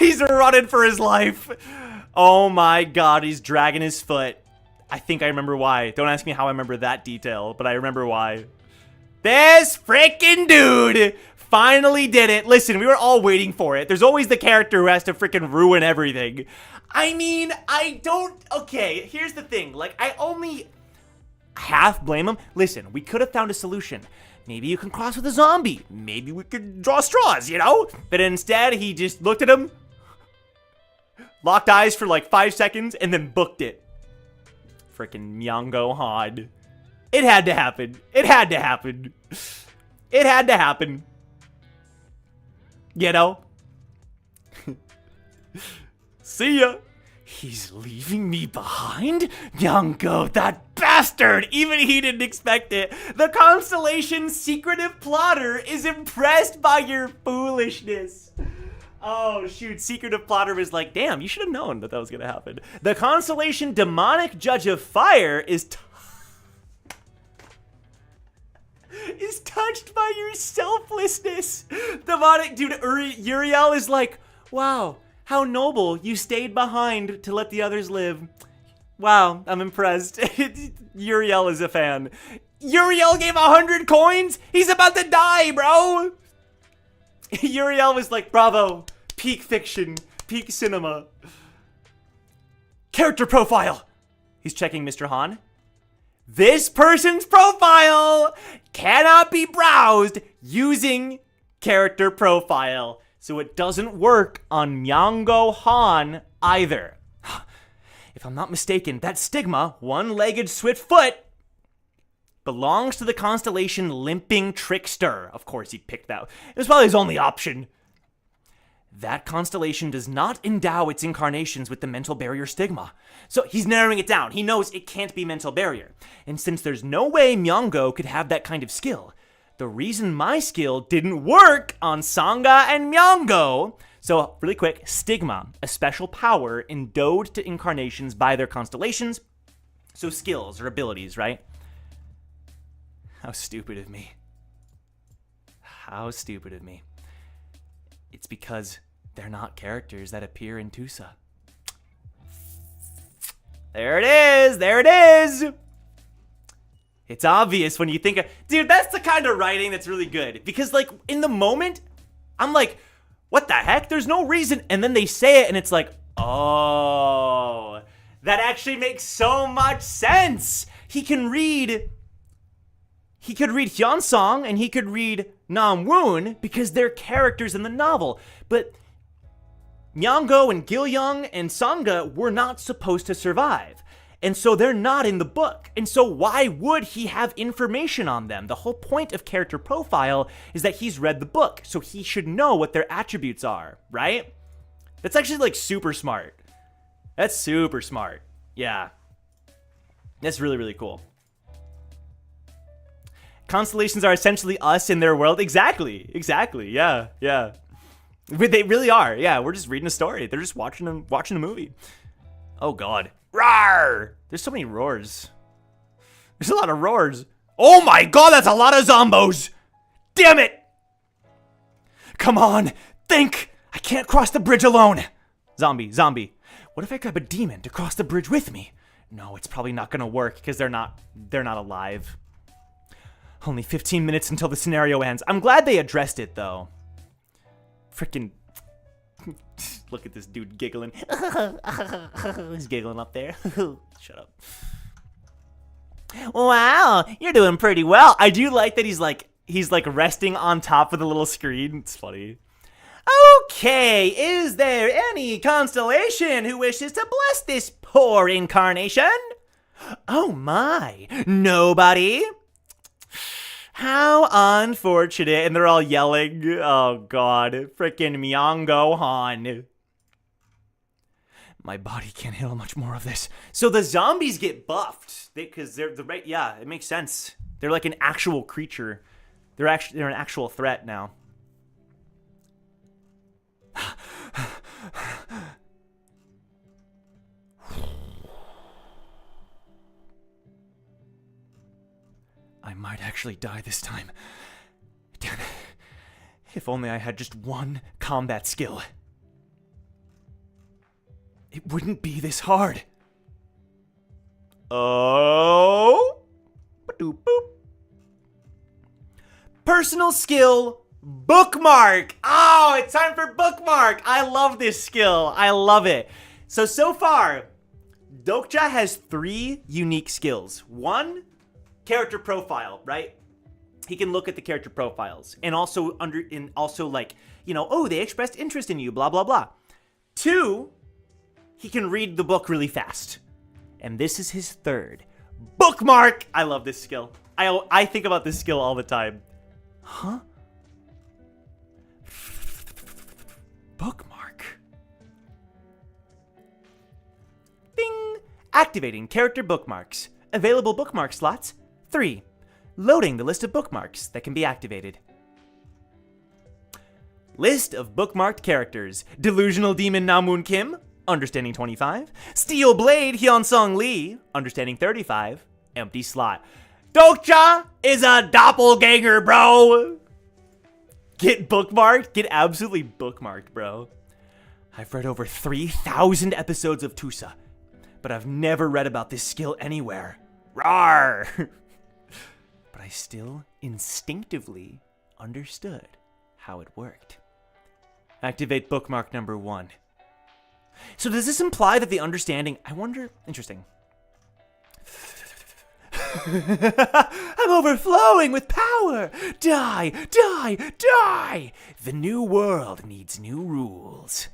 He's running for his life. Oh my god, he's dragging his foot. I think I remember why. Don't ask me how I remember that detail, but I remember why. This freaking dude finally did it. Listen, we were all waiting for it. There's always the character who has to freaking ruin everything. I mean, I don't... Okay, here's the thing. Like, I only half blame him. Listen, we could have found a solution. Maybe you can cross with a zombie. Maybe we could draw straws, you know? But instead, he just looked at him, locked eyes for like 5 seconds, and then booked it. Freaking Myango Han. It had to happen. It had to happen. It had to happen. You know? See ya. He's leaving me behind? Myango, that bastard! Even he didn't expect it. The Constellation's secretive plotter is impressed by your foolishness. Oh, shoot. Secretive plotter was like, damn, you should have known that was going to happen. The Constellation demonic judge of fire is touched by your selflessness. Demonic dude, Uriel is like, wow, how noble. You stayed behind to let the others live. Wow, I'm impressed. Uriel is a fan. Uriel gave 100 coins? He's about to die, bro. Uriel was like, bravo. Peak fiction. Peak cinema. Character profile. He's checking Mr. Han. This person's profile cannot be browsed using character profile. So it doesn't work on Myango Han either. If I'm not mistaken, that stigma, one-legged swift foot, belongs to the constellation Limping Trickster. Of course he picked that. It was probably his only option. That constellation does not endow its incarnations with the mental barrier stigma. So he's narrowing it down. He knows it can't be mental barrier. And since there's no way Myango could have that kind of skill, the reason my skill didn't work on Saga and Myango. So really quick, stigma, a special power endowed to incarnations by their constellations. So skills or abilities, right? How stupid of me. How stupid of me. It's because they're not characters that appear in Tusa. There it is! There it is! It's obvious when you think of, dude, that's the kind of writing that's really good. Because, like, in the moment, I'm like, what the heck? There's no reason. And then they say it, and it's like, oh, that actually makes so much sense. He could read Hyunsong, and he could read Namwoon, because they're characters in the novel. But Myunggo and Gilyoung and Sangha were not supposed to survive. And so they're not in the book. And so why would he have information on them? The whole point of character profile is that he's read the book, so he should know what their attributes are, right? That's actually, like, super smart. That's super smart. Yeah. That's really, really cool. Constellations are essentially us in their world. Exactly. Yeah. They really are. Yeah, we're just reading a story. They're just watching a movie. Oh, God. Roar! There's so many roars. There's a lot of roars. Oh my God, that's a lot of zombos! Damn it! Come on, think! I can't cross the bridge alone! Zombie. What if I grab a demon to cross the bridge with me? No, it's probably not gonna work because they're not alive. Only 15 minutes until the scenario ends. I'm glad they addressed it, though. Frickin'. Look at this dude giggling. He's giggling up there. Shut up. Wow, you're doing pretty well. I do like that he's like resting on top of the little screen. It's funny. Okay, is there any constellation who wishes to bless this poor incarnation? Oh my, nobody? How unfortunate. And they're all yelling. Oh, God. Frickin' Myunggo-han. My body can't handle much more of this. So the zombies get buffed. Because they're the right. Yeah, it makes sense. They're like an actual creature. They're an actual threat now. I might actually die this time. Damn it. If only I had just one combat skill. It wouldn't be this hard. Oh. Ba-doop boop. Personal skill, Bookmark. Oh, it's time for Bookmark. I love this skill. I love it. So far, Dokja has 3 unique skills. 1, character profile, right? He can look at the character profiles and also like, you know, oh, they expressed interest in you, blah, blah, blah. 2, he can read the book really fast. And this is his 3rd. Bookmark! I love this skill. I think about this skill all the time. Huh? Bookmark. Ding! Activating character bookmarks. Available bookmark slots, 3. Loading the list of bookmarks that can be activated. List of bookmarked characters. Delusional Demon Namwoon Kim, understanding 25. Steel Blade Hyunsong Lee, understanding 35. Empty slot. Dokja is a doppelganger, bro! Get bookmarked? Get absolutely bookmarked, bro. I've read over 3,000 episodes of Tusa, but I've never read about this skill anywhere. Rawr! But I still instinctively understood how it worked. Activate bookmark number 1. So does this imply that the understanding... I wonder... Interesting. I'm overflowing with power! Die! Die! Die! The new world needs new rules.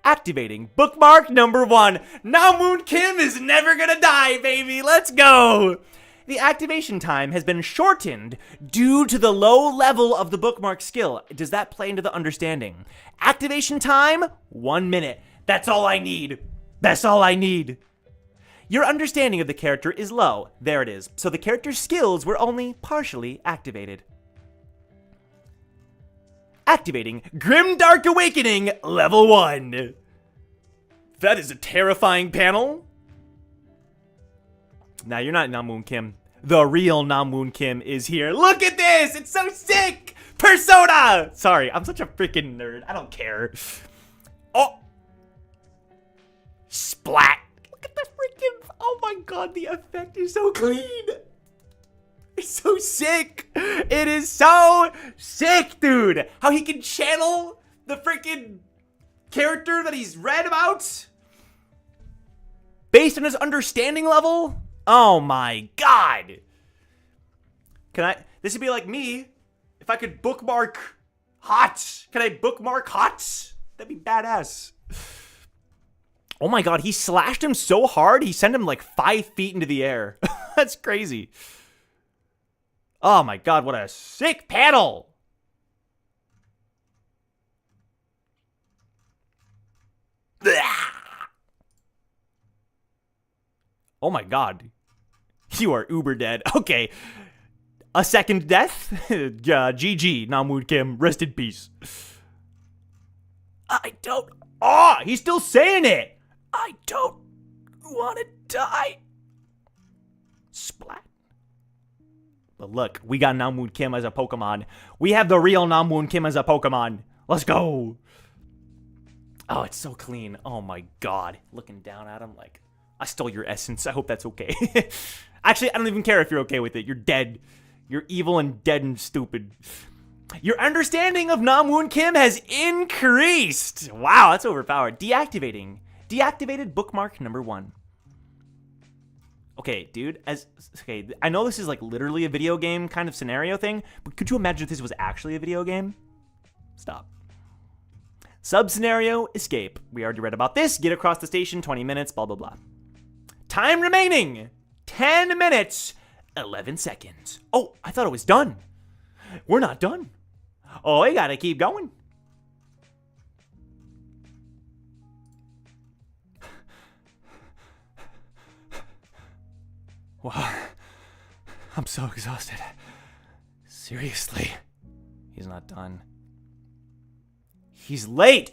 Activating bookmark number 1. Namwoon Kim is never gonna die, baby! Let's go! The activation time has been shortened due to the low level of the bookmark skill. Does that play into the understanding? Activation time, 1 minute. That's all I need. That's all I need. Your understanding of the character is low. There it is. So the character's skills were only partially activated. Activating Grim Dark Awakening level 1. That is a terrifying panel. Now, you're not Namwoon Kim. The real Namwoon Kim is here. Look at this! It's so sick! Persona! Sorry, I'm such a freaking nerd. I don't care. Oh! Splat! Look at the freaking... Oh my god, the effect is so clean! so sick. It is so sick, dude. How he can channel the freaking character that he's read about based on his understanding level. Oh my god. This would be like me if I could bookmark hot. Can I bookmark hot? That'd be badass. Oh my god, he slashed him so hard, he sent him like 5 feet into the air. That's crazy. Oh my god, what a sick panel. Oh my god. You are uber dead. Okay. A second death? GG, Namwoon Kim. Rest in peace. I don't... Oh, he's still saying it. I don't want to die. Splat. But look, we got Namwoon Kim as a Pokemon. We have the real Namwoon Kim as a Pokemon. Let's go. Oh, it's so clean. Oh my god. Looking down at him like, I stole your essence. I hope that's okay. Actually, I don't even care if you're okay with it. You're dead. You're evil and dead and stupid. Your understanding of Namwoon Kim has increased. Wow, that's overpowered. Deactivating. Deactivated bookmark number 1. Okay, dude. Okay, I know this is like literally a video game kind of scenario thing, but could you imagine if this was actually a video game? Stop. Sub-scenario, escape. We already read about this. Get across the station, 20 minutes, blah, blah, blah. Time remaining, 10 minutes, 11 seconds. Oh, I thought it was done. We're not done. Oh, we gotta keep going. Wow, I'm so exhausted. Seriously, he's not done. He's late.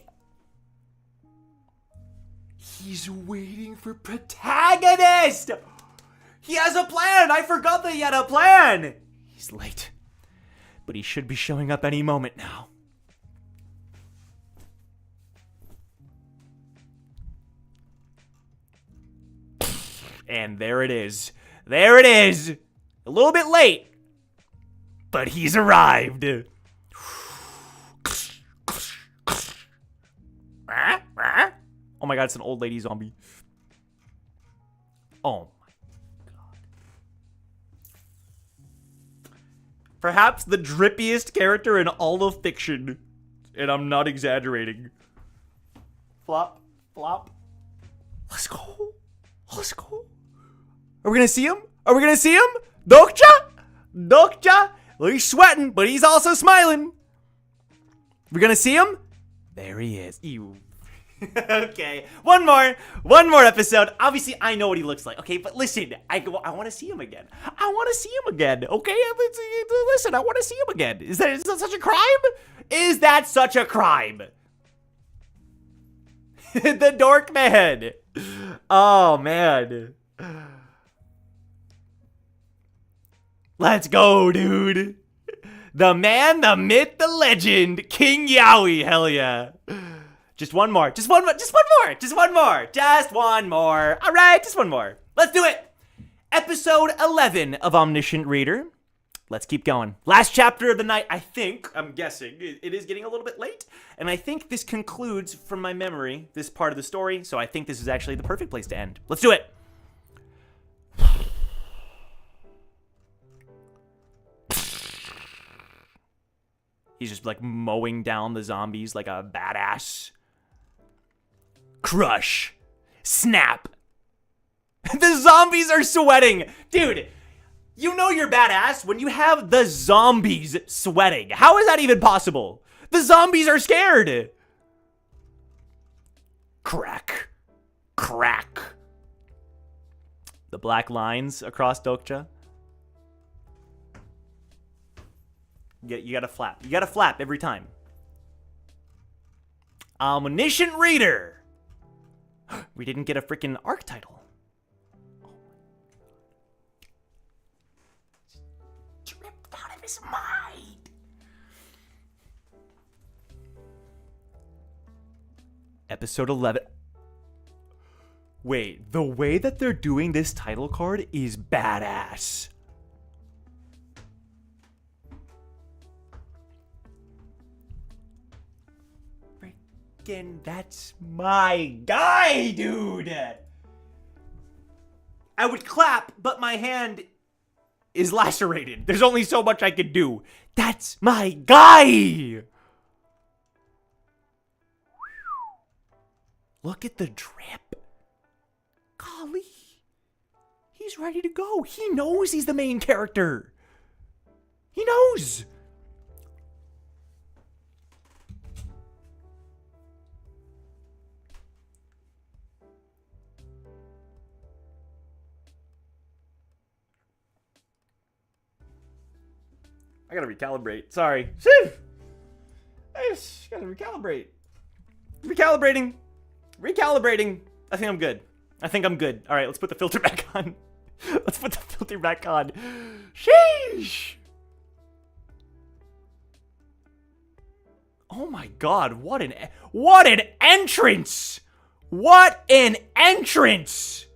He's waiting for Protagonist. He has a plan. I forgot that he had a plan. He's late, but he should be showing up any moment now. And there it is. There it is. A little bit late, but he's arrived. Oh my god, it's an old lady zombie. Oh my god. Perhaps the drippiest character in all of fiction. And I'm not exaggerating. Flop, flop. Let's go. Let's go. Are we gonna see him? Are we gonna see him? Dokja? Dokja? Well, he's sweating, but he's also smiling. We're gonna see him? There he is. Ew. Okay, one more episode. Obviously, I know what he looks like. Okay, but listen, I want to see him again. I want to see him again. Okay, listen, I want to see him again. Is that such a crime? Is that such a crime? The dork man. Oh man. Let's go, dude. The man, the myth, the legend, King Yowie. Hell yeah. Just one more. Just one more. Just one more. Just one more. Just one more. All right, just one more. Let's do it. Episode 11 of Omniscient Reader. Let's keep going. Last chapter of the night, I think. I'm guessing. It is getting a little bit late. And I think this concludes, from my memory, this part of the story. So I think this is actually the perfect place to end. Let's do it. He's just like mowing down the zombies like a badass. Crush. Snap. The zombies are sweating. Dude, you know you're badass when you have the zombies sweating. How is that even possible? The zombies are scared. Crack. Crack. The black lines across Dokja. You gotta flap. You gotta flap every time. Omniscient Reader. We didn't get a freaking arc title. Oh. Tripped out of his mind. Episode 11. Wait, the way that they're doing this title card is badass. That's my guy, dude. I would clap, but my hand is lacerated. There's only so much I could do. That's my guy. Look at the drip. Golly. He's ready to go. He knows he's the main character. He knows. I gotta recalibrate. Sorry. I just gotta recalibrate. Recalibrating. I think I'm good. All right, let's put the filter back on. Sheesh. Oh my God, what an entrance. What an entrance.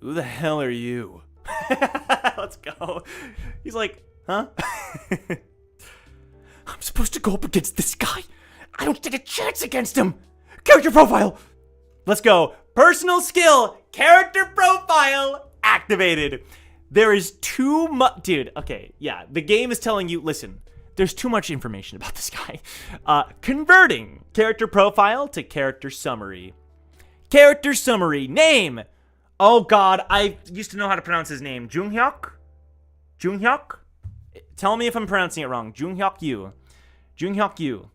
Who the hell are you? Let's go. He's like, huh? I'm supposed to go up against this guy. I don't stand a chance against him. Character profile. Let's go. Personal skill. Character profile activated. There is too much. Dude, okay. Yeah. The game is telling you, listen, there's too much information about this guy. Converting character profile to character summary. Character summary. Name. Oh God, I used to know how to pronounce his name. Junghyuk? Tell me if I'm pronouncing it wrong. Junghyuk Yu.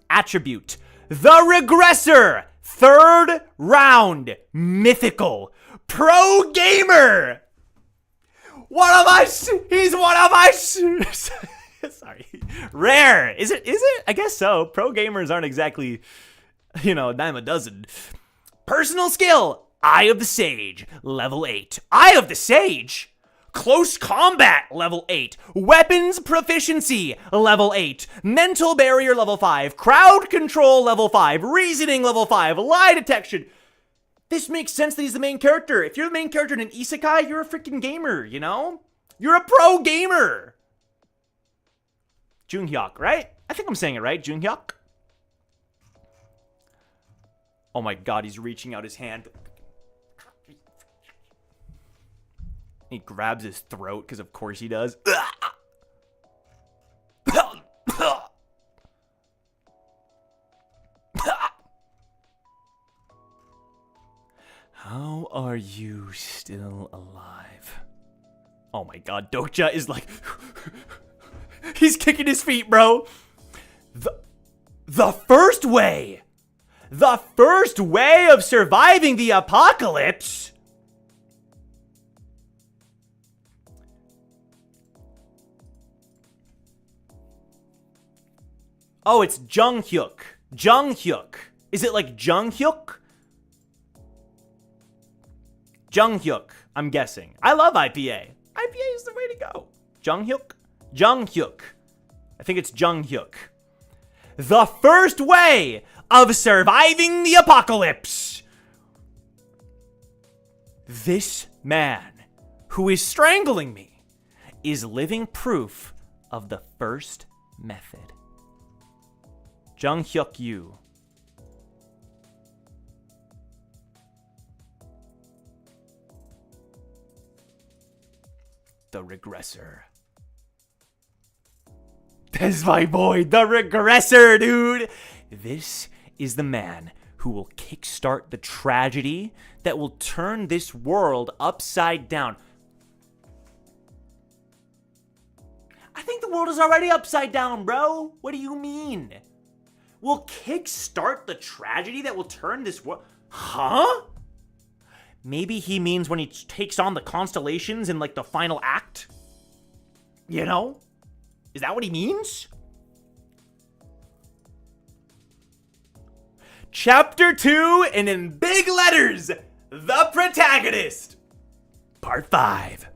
Attribute. The Regressor. 3rd round. Mythical. Pro gamer. One of us. He's one of us. Sorry. Rare. Is it? I guess so. Pro gamers aren't exactly, a dime a dozen. Personal skill. Eye of the Sage, level 8. Eye of the Sage? Close combat, level 8. Weapons proficiency, level 8. Mental barrier, level 5. Crowd control, level 5. Reasoning, level 5. Lie detection. This makes sense that he's the main character. If you're the main character in an isekai, you're a freaking gamer, You're a pro gamer. Junghyuk, right? I think I'm saying it right, Junghyuk. Oh my God, he's reaching out his hand. He grabs his throat, because of course he does. How are you still alive? Oh my God, Dokja is like... He's kicking his feet, bro. The first way of surviving the apocalypse... Oh, it's Junghyuk. Is it like Junghyuk? Junghyuk, I'm guessing. I love IPA. IPA is the way to go. Junghyuk. I think it's Junghyuk. The first way of surviving the apocalypse. This man who is strangling me is living proof of the first method. Junghyuk Yu. The Regressor. That's my boy, the Regressor, dude. This is the man who will kickstart the tragedy that will turn this world upside down. I think the world is already upside down, bro. What do you mean? Will kickstart the tragedy that will turn this world... Huh? Maybe he means when he takes on the constellations in, like, the final act? Is that what he means? Chapter 2, and in big letters, The Protagonist. Part 5.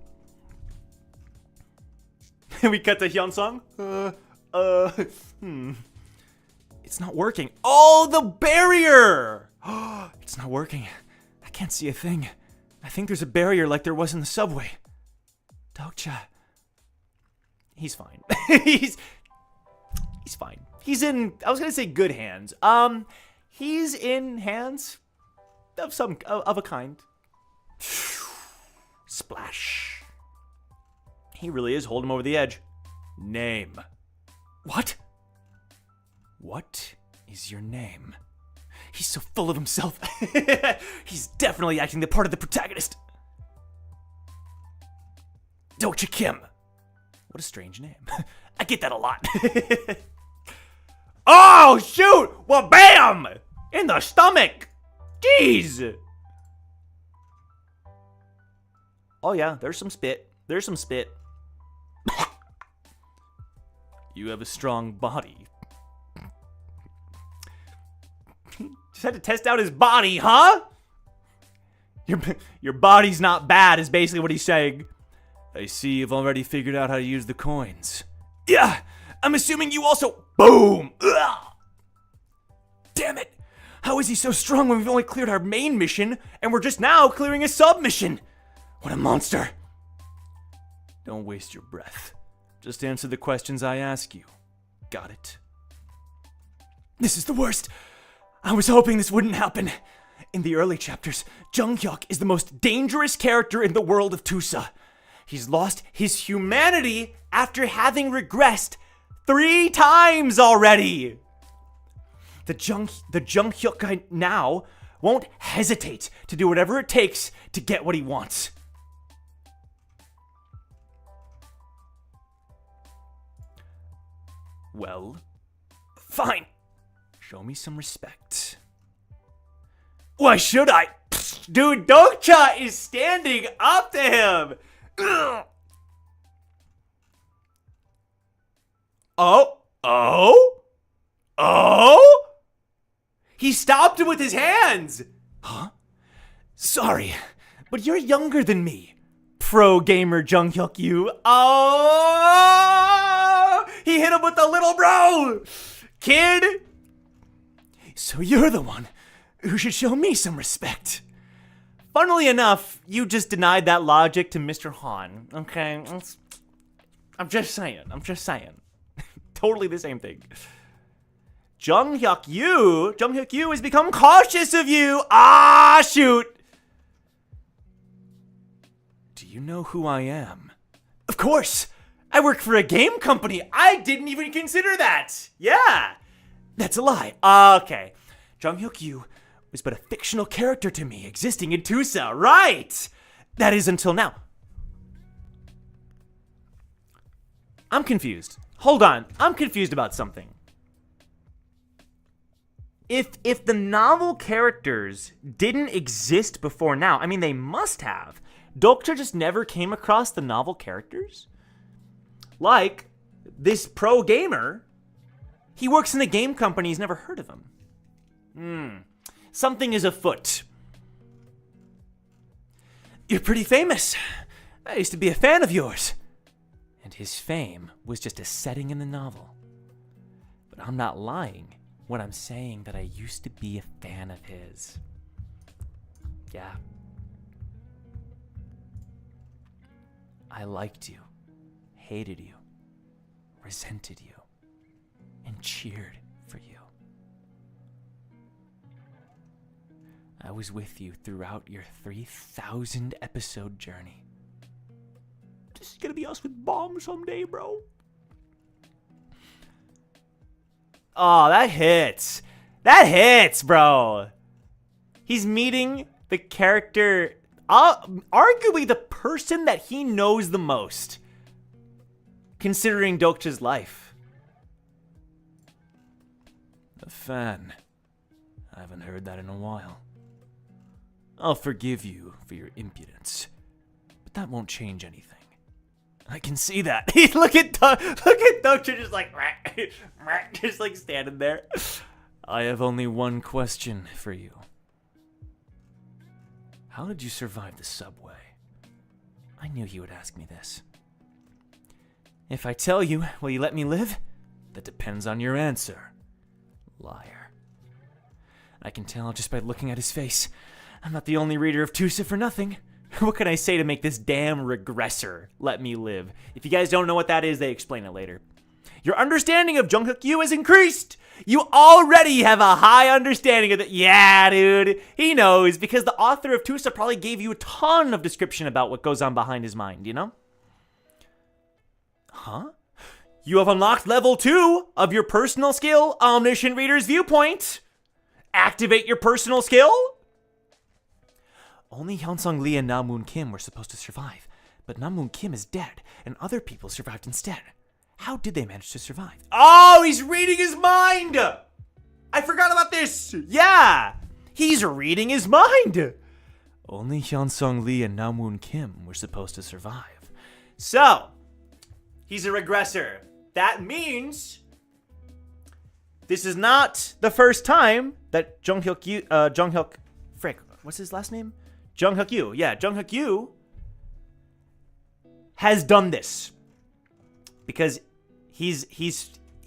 We cut to Hyunsung. It's not working. Oh, the barrier! It's not working. I can't see a thing. I think there's a barrier like there was in the subway. Dokja. He's fine. He's fine. He's in, I was gonna say good hands. He's in hands of a kind. Splash. He really is holding him over the edge. Name. What? What is your name? He's so full of himself. He's definitely acting the part of the protagonist. Dokja Kim. What a strange name. I get that a lot. Oh, shoot! Well, bam! In the stomach! Jeez! Oh, yeah, there's some spit. There's some spit. You have a strong body. Just had to test out his body, huh? Your body's not bad, is basically what he's saying. I see you've already figured out how to use the coins. Yeah, I'm assuming you also... Boom! Ugh. Damn it! How is he so strong when we've only cleared our main mission, and we're just now clearing a sub-mission? What a monster! Don't waste your breath. Just answer the questions I ask you. Got it? This is the worst! I was hoping this wouldn't happen. In the early chapters, Junghyuk is the most dangerous character in the world of Tusa. He's lost his humanity after having regressed 3 times already. The Junghyuk guy now won't hesitate to do whatever it takes to get what he wants. Well, fine. Show me some respect. Why should I? Dude, Dokja is standing up to him. Ugh. Oh! He stopped him with his hands. Huh? Sorry, but you're younger than me. Pro gamer Junghyuk you. Oh! He hit him with the little bro. Kid. So you're the one who should show me some respect. Funnily enough, you just denied that logic to Mr. Han, okay? I'm just saying. Totally the same thing. Junghyuk Yu has become cautious of you. Ah, shoot. Do you know who I am? Of course. I work for a game company. I didn't even consider that. Yeah. That's a lie. Okay. Junghyuk Yu was but a fictional character to me, existing in Tusa. Right. That is until now. I'm confused. Hold on. I'm confused about something. If the novel characters didn't exist before now, I mean, they must have. Dokja just never came across the novel characters? Like, this pro gamer, he works in a game company, he's never heard of him. Something is afoot. You're pretty famous. I used to be a fan of yours. And his fame was just a setting in the novel. But I'm not lying when I'm saying that I used to be a fan of his. Yeah. I liked you, hated you, resented you, and cheered for you. I was with you throughout your 3,000 episode journey. This is gonna be us with bombs someday, bro. Oh, that hits. That hits, bro. He's meeting the character, arguably the person that he knows the most, considering Dokja's life. A fan. I haven't heard that in a while. I'll forgive you for your impudence, but that won't change anything. I can see that. look at Dokja just like standing there. I have only one question for you. How did you survive the subway? I knew you would ask me this. If I tell you, will you let me live? That depends on your answer. Liar. I can tell just by looking at his face. I'm not the only reader of Tusa for nothing. What can I say to make this damn regressor let me live? If you guys don't know what that is, they explain it later. Your understanding of Jungkook-yu has increased. You already have a high understanding of it. Yeah, dude. He knows because the author of Tusa probably gave you a ton of description about what goes on behind his mind, you know? Huh? You have unlocked level 2 of your personal skill, Omniscient Reader's Viewpoint. Activate your personal skill. Only Hyunsung Lee and Namwoon Kim were supposed to survive, but Namwoon Kim is dead, and other people survived instead. How did they manage to survive? Oh, he's reading his mind! I forgot about this! Yeah! He's reading his mind! Only Hyunsung Lee and Namwoon Kim were supposed to survive. So, he's a regressor. That means this is not the first time that what's his last name? Jungkook-yu. Yeah, Jungkook-yu has done this. Because he's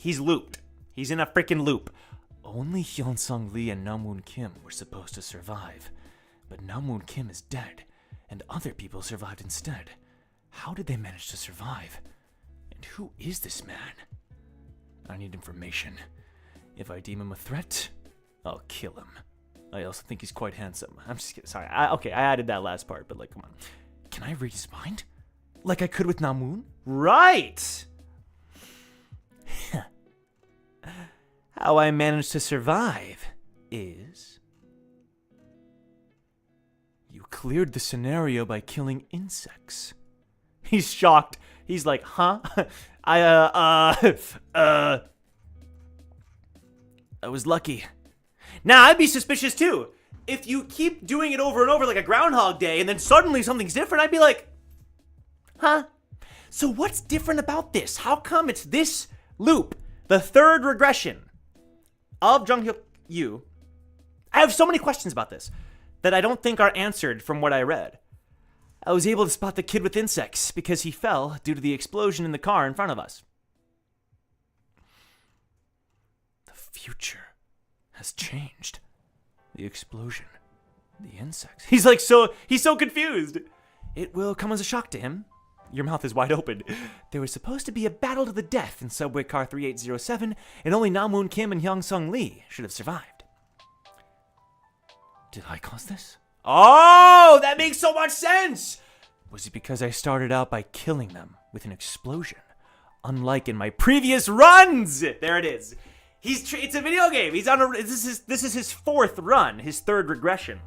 looped. He's in a freaking loop. Only Hyunsung Lee and Namwoon Kim were supposed to survive. But Namwoon Kim is dead, and other people survived instead. How did they manage to survive? And who is this man? I need information. If I deem him a threat, I'll kill him. I also think he's quite handsome. I'm just kidding. Sorry. Okay, I added that last part, but like, come on. Can I read his mind? Like I could with Namwoon? Right! How I managed to survive is... You cleared the scenario by killing insects. He's shocked. He's like, huh? I was lucky. Now, I'd be suspicious too. If you keep doing it over and over like a Groundhog Day and then suddenly something's different, I'd be like, huh? So what's different about this? How come it's this loop, the third regression of Jungkook-yu? I have so many questions about this that I don't think are answered from what I read. I was able to spot the kid with insects because he fell due to the explosion in the car in front of us. The future has changed. The explosion, the insects. He's so confused. It will come as a shock to him. Your mouth is wide open. There was supposed to be a battle to the death in subway car 3807, and only Namwoon Kim and Hyunsung Lee should have survived. Did I cause this? Oh, that makes so much sense! Was it because I started out by killing them with an explosion? Unlike in my previous runs! There it is. It's a video game. This is his fourth run, his third regression.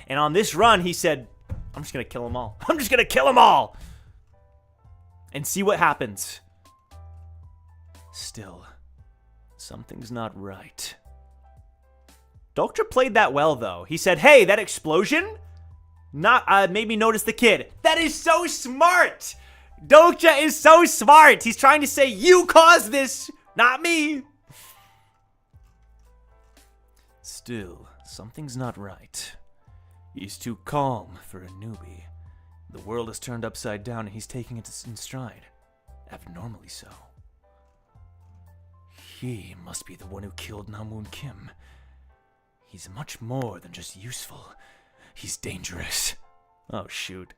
And on this run, he said, I'm just going to kill them all. I'm just going to kill them all! And see what happens. Still, something's not right. Dokja played that well, though. He said, hey, that explosion made me notice the kid. That is so smart! Dokja is so smart! He's trying to say, you caused this, not me! Still, something's not right. He's too calm for a newbie. The world is turned upside down and he's taking it in stride. Abnormally so. He must be the one who killed Namwoon Kim. He's much more than just useful. He's dangerous. Oh, shoot.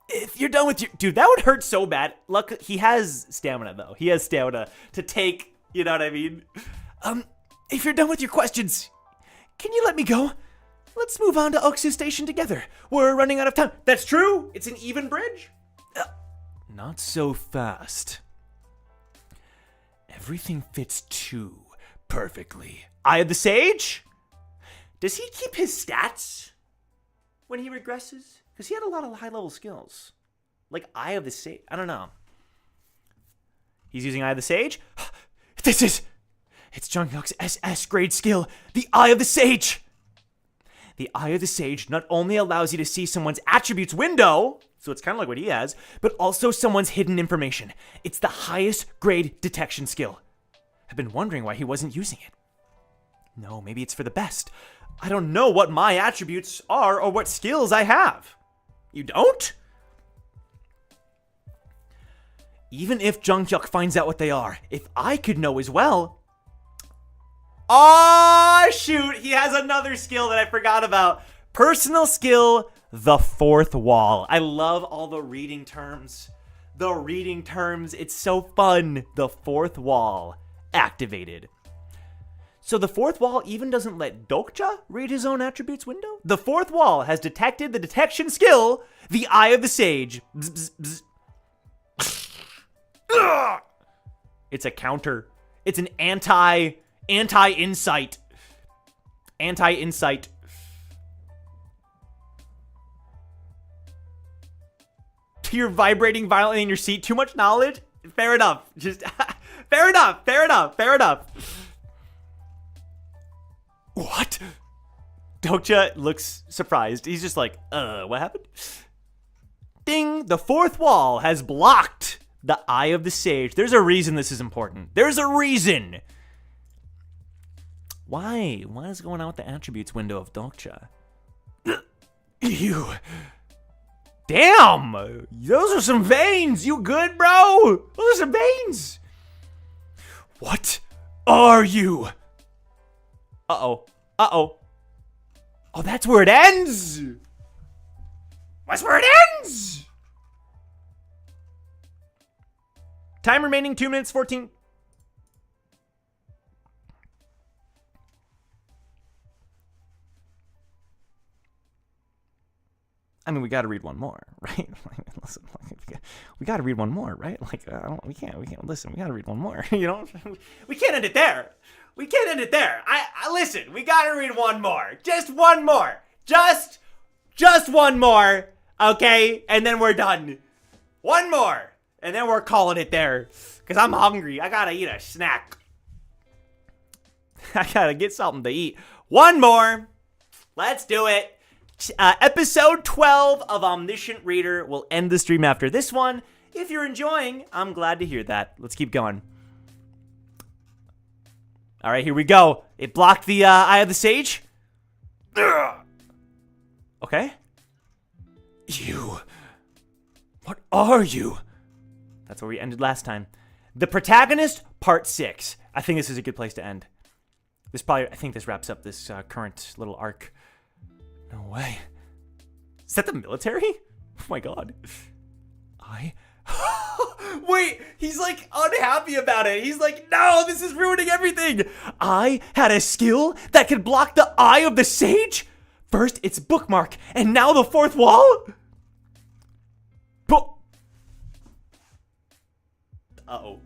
If you're done with your... Dude, that would hurt so bad. Look, he has stamina, though. He has stamina to take... You know what I mean? If you're done with your questions, can you let me go? Let's move on to Oksu Station together. We're running out of time. That's true. It's an even bridge. Not so fast. Everything fits too perfectly. Eye of the Sage? Does he keep his stats when he regresses? Because he had a lot of high-level skills. Like Eye of the Sage. I don't know. He's using Eye of the Sage? It's Jungkook's SS grade skill, the Eye of the Sage. The Eye of the Sage not only allows you to see someone's attributes window, so it's kind of like what he has, but also someone's hidden information. It's the highest grade detection skill. I've been wondering why he wasn't using it. No, maybe it's for the best. I don't know what my attributes are or what skills I have. You don't? Even if Jungkook finds out what they are, if I could know as well... Oh, shoot. He has another skill that I forgot about. Personal skill, the fourth wall. I love all the reading terms. The reading terms, it's so fun. The fourth wall activated. So the fourth wall even doesn't let Dokja read his own attributes window? The fourth wall has detected the detection skill, the Eye of the Sage. Bzz, bzz, bzz. It's a counter. It's an anti-insight. Anti-insight. You're vibrating violently in your seat. Too much knowledge? Fair enough. Just fair enough. Fair enough. Fair enough. What? Dokja looks surprised. He's just like, what happened? Ding! The fourth wall has blocked the Eye of the Sage. There's a reason this is important. There's a reason. Why? What is going on with the attributes window of Dokja? You. Damn! Those are some veins! You good, bro? Those are some veins! What are you? Uh-oh. Uh-oh. Oh, that's where it ends! That's where it ends! Time remaining 2 minutes 14. I mean, we got to read one more, right? Listen, we got to read one more, right? We can't, listen, we got to read one more, you know? We can't end it there. We can't end it there. I listen, we got to read one more. Just one more. Just one more, okay? And then we're done. One more. And then we're calling it there. Because I'm hungry. I got to eat a snack. I got to get something to eat. One more. Let's do it. Episode 12 of Omniscient Reader. We'll end the stream after this one. If you're enjoying, I'm glad to hear that. Let's keep going. All right, here we go. It blocked the Eye of the Sage. Okay. You. What are you? That's where we ended last time. The Protagonist, Part 6. I think this is a good place to end. I think this wraps up this current little arc. No way. Is that the military? Oh my god. Wait, he's like unhappy about it. He's like, no, this is ruining everything. I had a skill that could block the Eye of the Sage? First, it's Bookmark, and now the fourth wall? Uh-oh.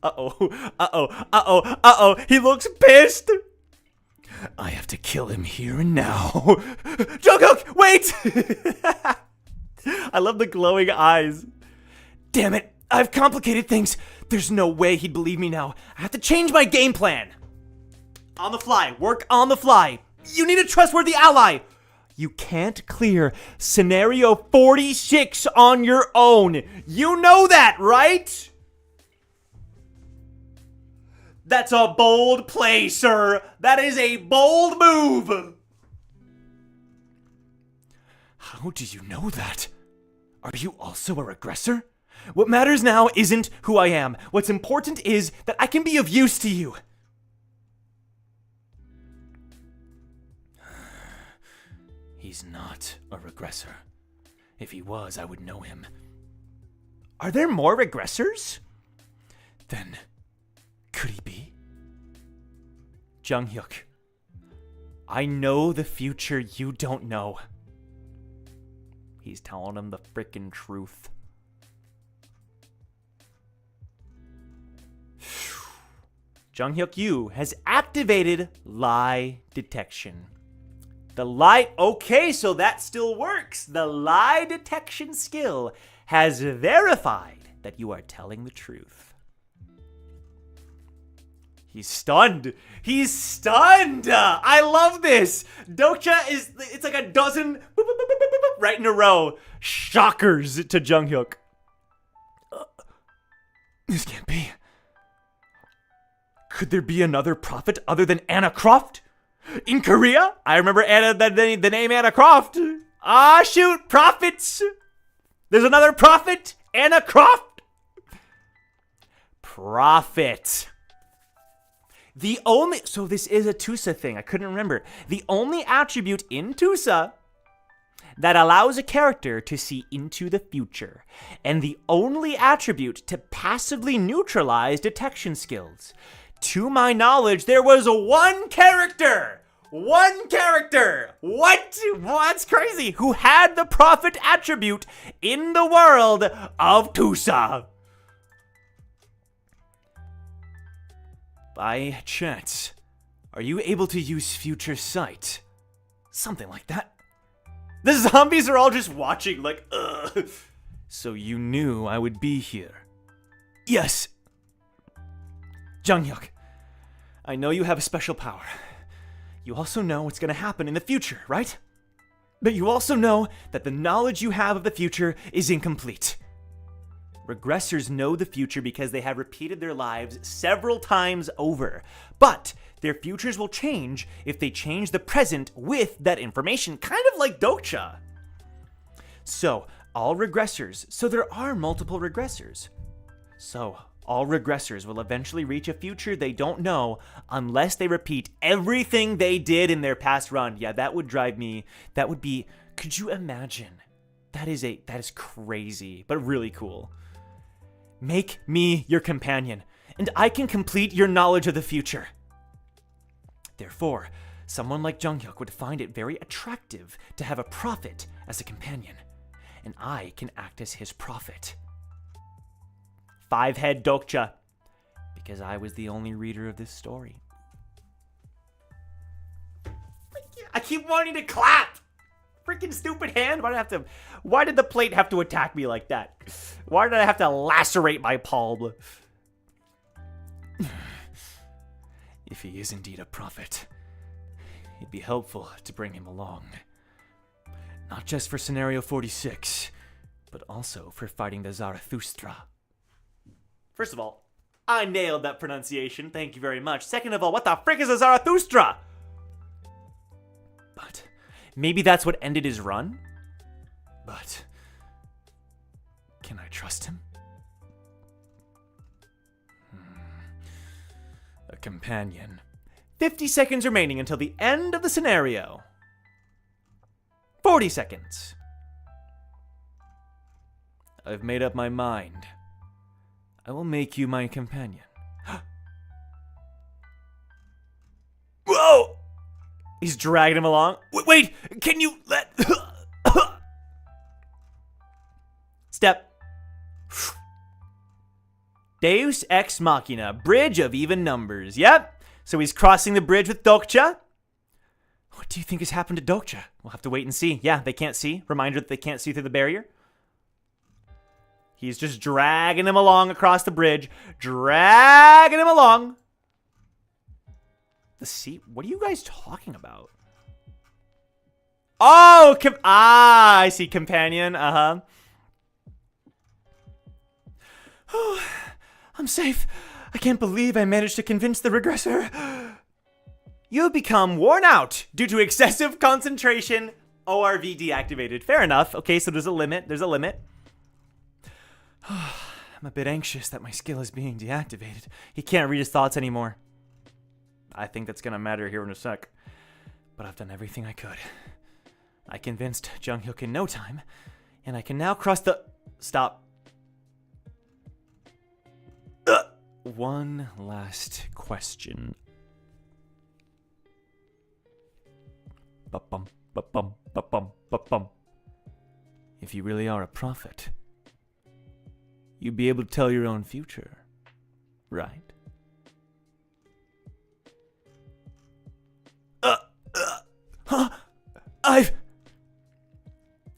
Uh-oh. He looks pissed. I have to kill him here and now. Jungkook, wait! I love the glowing eyes. Damn it, I've complicated things. There's no way he'd believe me now. I have to change my game plan. On the fly, work on the fly. You need a trustworthy ally. You can't clear scenario 46 on your own. You know that, right? That's a bold play, sir. That is a bold move. How do you know that? Are you also a regressor? What matters now isn't who I am. What's important is that I can be of use to you. He's not a regressor. If he was, I would know him. Are there more regressors? Then, could he be? Junghyuk, I know the future you don't know. He's telling him the frickin' truth. Junghyuk Yu has activated lie detection. The lie, okay, so that still works. The lie detection skill has verified that you are telling the truth. He's stunned. He's stunned. I love this. Dokja it's like a dozen right in a row. Shockers to Junghyuk. This can't be. Could there be another prophet other than Anna Croft? In Korea? I remember the name Anna Croft. Ah, shoot, prophets. There's another prophet, Anna Croft. Prophet. So this is a Tusa thing. I couldn't remember. The only attribute in Tusa that allows a character to see into the future, and the only attribute to passively neutralize detection skills. To my knowledge, there was one character! One character! What? What's crazy? Who had the prophet attribute in the world of Tusa. By chance, are you able to use future sight? Something like that. The zombies are all just watching like, ugh. So you knew I would be here. Yes. Junghyuk, I know you have a special power. You also know what's going to happen in the future, right? But you also know that the knowledge you have of the future is incomplete. Regressors know the future because they have repeated their lives several times over. But their futures will change if they change the present with that information, kind of like Dokja. So, all regressors, so there are multiple regressors. So, all regressors will eventually reach a future they don't know unless they repeat everything they did in their past run. Yeah, that would drive me, that would be, could you imagine? That is crazy, but really cool. Make me your companion, and I can complete your knowledge of the future. Therefore, someone like Junghyuk would find it very attractive to have a prophet as a companion, and I can act as his prophet. 5-head Dokja, because I was the only reader of this story. I keep wanting to clap! Freaking stupid hand! Why did the plate have to attack me like that? Why did I have to lacerate my palm? If he is indeed a prophet, it'd be helpful to bring him along. Not just for scenario 46, but also for fighting the Zarathustra. First of all, I nailed that pronunciation. Thank you very much. Second of all, what the frick is a Zarathustra? But maybe that's what ended his run? But can I trust him? A companion. 50 seconds remaining until the end of the scenario. 40 seconds. I've made up my mind. I will make you my companion. Whoa! He's dragging him along. Wait, can you let... Step. Deus Ex Machina, bridge of even numbers. Yep. So he's crossing the bridge with Dokja. What do you think has happened to Dokja? We'll have to wait and see. Yeah, they can't see. Reminder that they can't see through the barrier. He's just dragging him along across the bridge. Dragging him along. The sea? What are you guys talking about? Oh, I see companion. Uh-huh. Oh, I'm safe. I can't believe I managed to convince the regressor. You have become worn out due to excessive concentration. ORV deactivated. Fair enough. Okay, so there's a limit. There's a limit. I'm a bit anxious that my skill is being deactivated. He can't read his thoughts anymore. I think that's gonna matter here in a sec. But I've done everything I could. I convinced Junghyuk in no time, and I can now cross the... Stop. One last question. Ba-bum, ba-bum, ba-bum, ba-bum. If you really are a prophet, you'd be able to tell your own future, right?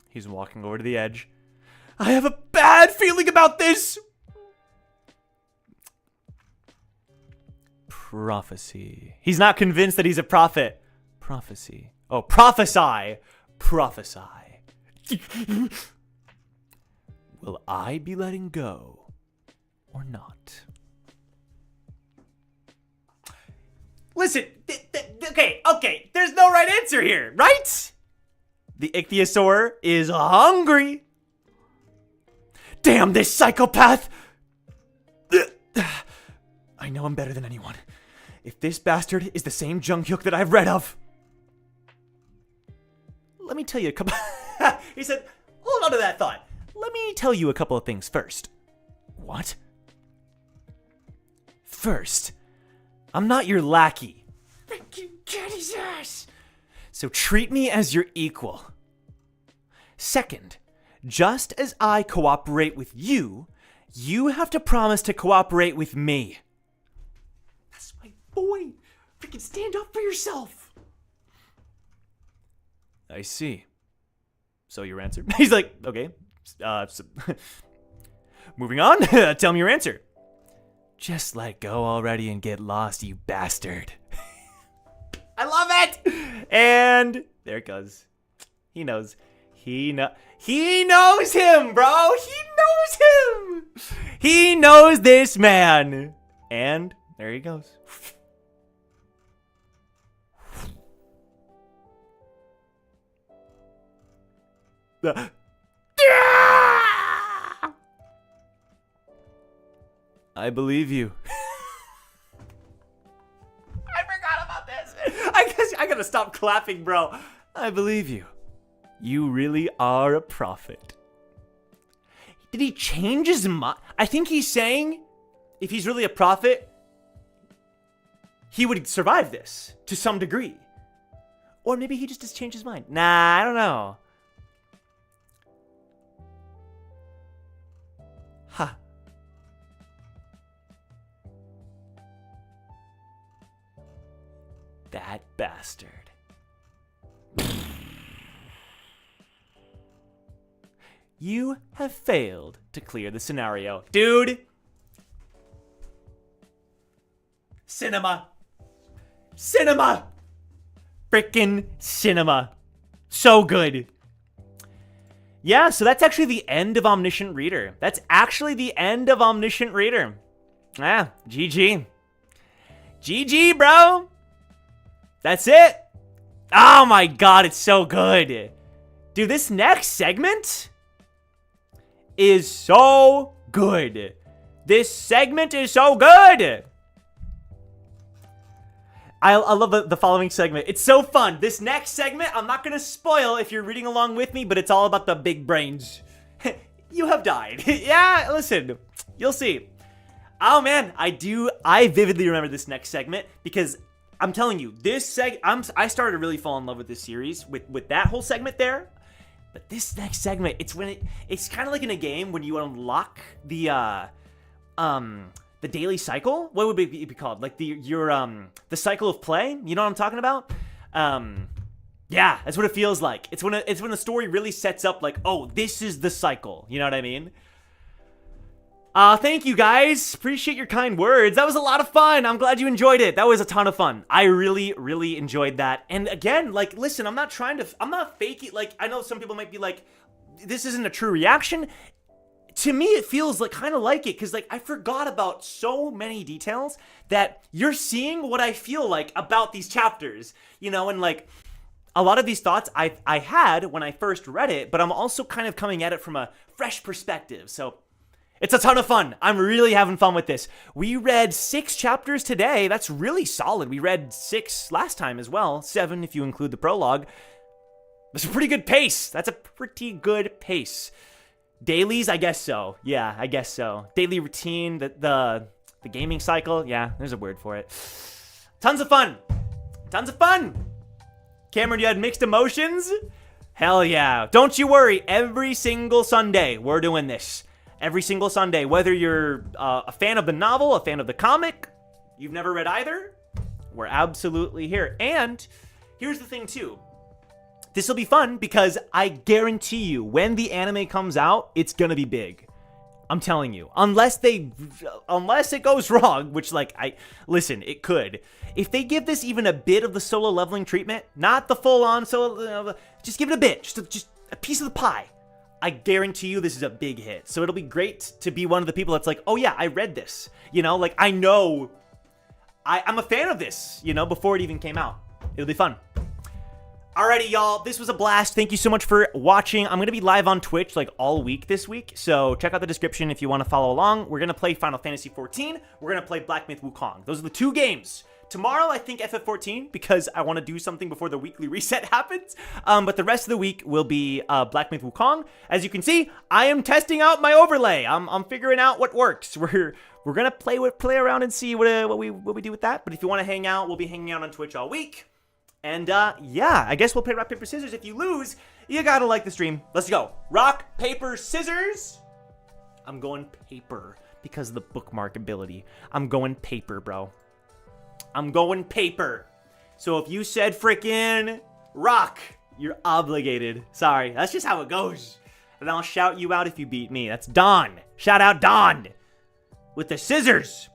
He's walking over to the edge. I have a bad feeling about this! Prophecy. He's not convinced that he's a prophet. Prophecy. Oh, prophesy! Prophesy. Will I be letting go or not? Listen, okay, there's no right answer here, right? The ichthyosaur is hungry. Damn this psychopath! I know him better than anyone. If this bastard is the same Junghyuk that I've read of. Let me tell you a couple... He said, hold on to that thought. Let me tell you a couple of things first. What? First, I'm not your lackey. Freaking get his ass. So treat me as your equal. Second, just as I cooperate with you, you have to promise to cooperate with me. That's my boy. Freaking stand up for yourself. I see. So your answer? He's like, okay. Moving on. Tell me your answer. Just let go already and get lost, you bastard. I love it. And there it goes. He knows. He knows him, bro. He knows him. He knows this man. And there he goes. I believe you. I forgot about this. I guess I gotta stop clapping, bro. I believe you. You really are a prophet. Did he change his mind? I think he's saying if he's really a prophet, he would survive this to some degree. Or maybe he just changed his mind. Nah, I don't know. Ha. That bastard. You have failed to clear the scenario. Dude. Cinema. Cinema. Frickin' cinema. So good. Yeah, so that's actually the end of Omniscient Reader. That's actually the end of Omniscient Reader. Ah, GG. GG, bro. That's it. Oh my god, it's so good. Dude, this next segment is so good. This segment is so good. I love the following segment. It's so fun. This next segment, I'm not going to spoil if you're reading along with me, but it's all about the big brains. You have died. Yeah, listen, you'll see. Oh man, I vividly remember this next segment because I'm telling you, I started to really fall in love with this series with that whole segment there. But this next segment, it's kind of like in a game when you unlock the daily cycle. What would it be called? Like the cycle of play. You know what I'm talking about? Yeah, that's what it feels like. It's when the story really sets up like, oh, this is the cycle. You know what I mean? Thank you guys. Appreciate your kind words. That was a lot of fun. I'm glad you enjoyed it. That was a ton of fun. I really, really enjoyed that. And again, like, listen, I'm not faking. Like, I know some people might be like, this isn't a true reaction. To me, it feels like kind of like it because like I forgot about so many details that you're seeing what I feel like about these chapters, you know, and like a lot of these thoughts I had when I first read it, but I'm also kind of coming at it from a fresh perspective. So it's a ton of fun. I'm really having fun with this. We read 6 chapters today. That's really solid. We read 6 last time as well. 7 if you include the prologue. That's a pretty good pace. That's a pretty good pace. Dailies, I guess so. Yeah, I guess so. Daily routine, the gaming cycle. Yeah, there's a word for it. Tons of fun. Tons of fun. Cameron, you had mixed emotions? Hell yeah. Don't you worry. Every single Sunday, we're doing this. Every single Sunday, whether you're a fan of the novel, a fan of the comic, you've never read either, we're absolutely here. And here's the thing too. This will be fun because I guarantee you when the anime comes out, it's going to be big. I'm telling you. Unless it goes wrong, which listen, it could. If they give this even a bit of the solo leveling treatment, not the full on solo, just give it a bit, just a piece of the pie. I guarantee you this is a big hit. So it'll be great to be one of the people that's like, oh yeah, I read this. You know, like I know I'm a fan of this, you know, before it even came out. It'll be fun. Alrighty, y'all. This was a blast. Thank you so much for watching. I'm going to be live on Twitch like all week this week. So check out the description if you want to follow along. We're going to play Final Fantasy XIV. We're going to play Black Myth Wukong. Those are the 2 games Tomorrow, I think FF14 because I want to do something before the weekly reset happens. But the rest of the week will be Black Myth Wukong. As you can see, I am testing out my overlay. I'm figuring out what works. We're gonna play around and see what we do with that. But if you want to hang out, we'll be hanging out on Twitch all week. And yeah, I guess we'll play rock, paper, scissors. If you lose, you gotta like the stream. Let's go. Rock, paper, scissors. I'm going paper because of the bookmark ability. I'm going paper, bro. I'm going paper. So if you said frickin' rock, you're obligated. Sorry, that's just how it goes. And I'll shout you out if you beat me. That's Don. Shout out Don. With the scissors.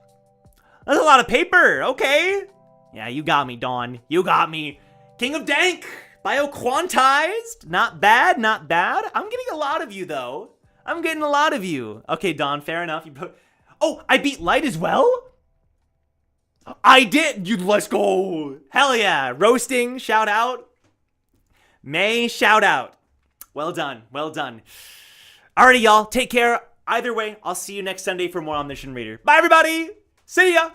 That's a lot of paper. Okay. Yeah, you got me, Dawn. You got me. King of Dank. Bioquantized. Not bad, not bad. I'm getting a lot of you, though. I'm getting a lot of you. Okay, Dawn, fair enough. Oh, I beat Light as well? I did. Let's go. Hell yeah. Roasting, shout out. May, shout out. Well done, well done. Alrighty, y'all. Take care. Either way, I'll see you next Sunday for more Omniscient Reader. Bye, everybody. See ya.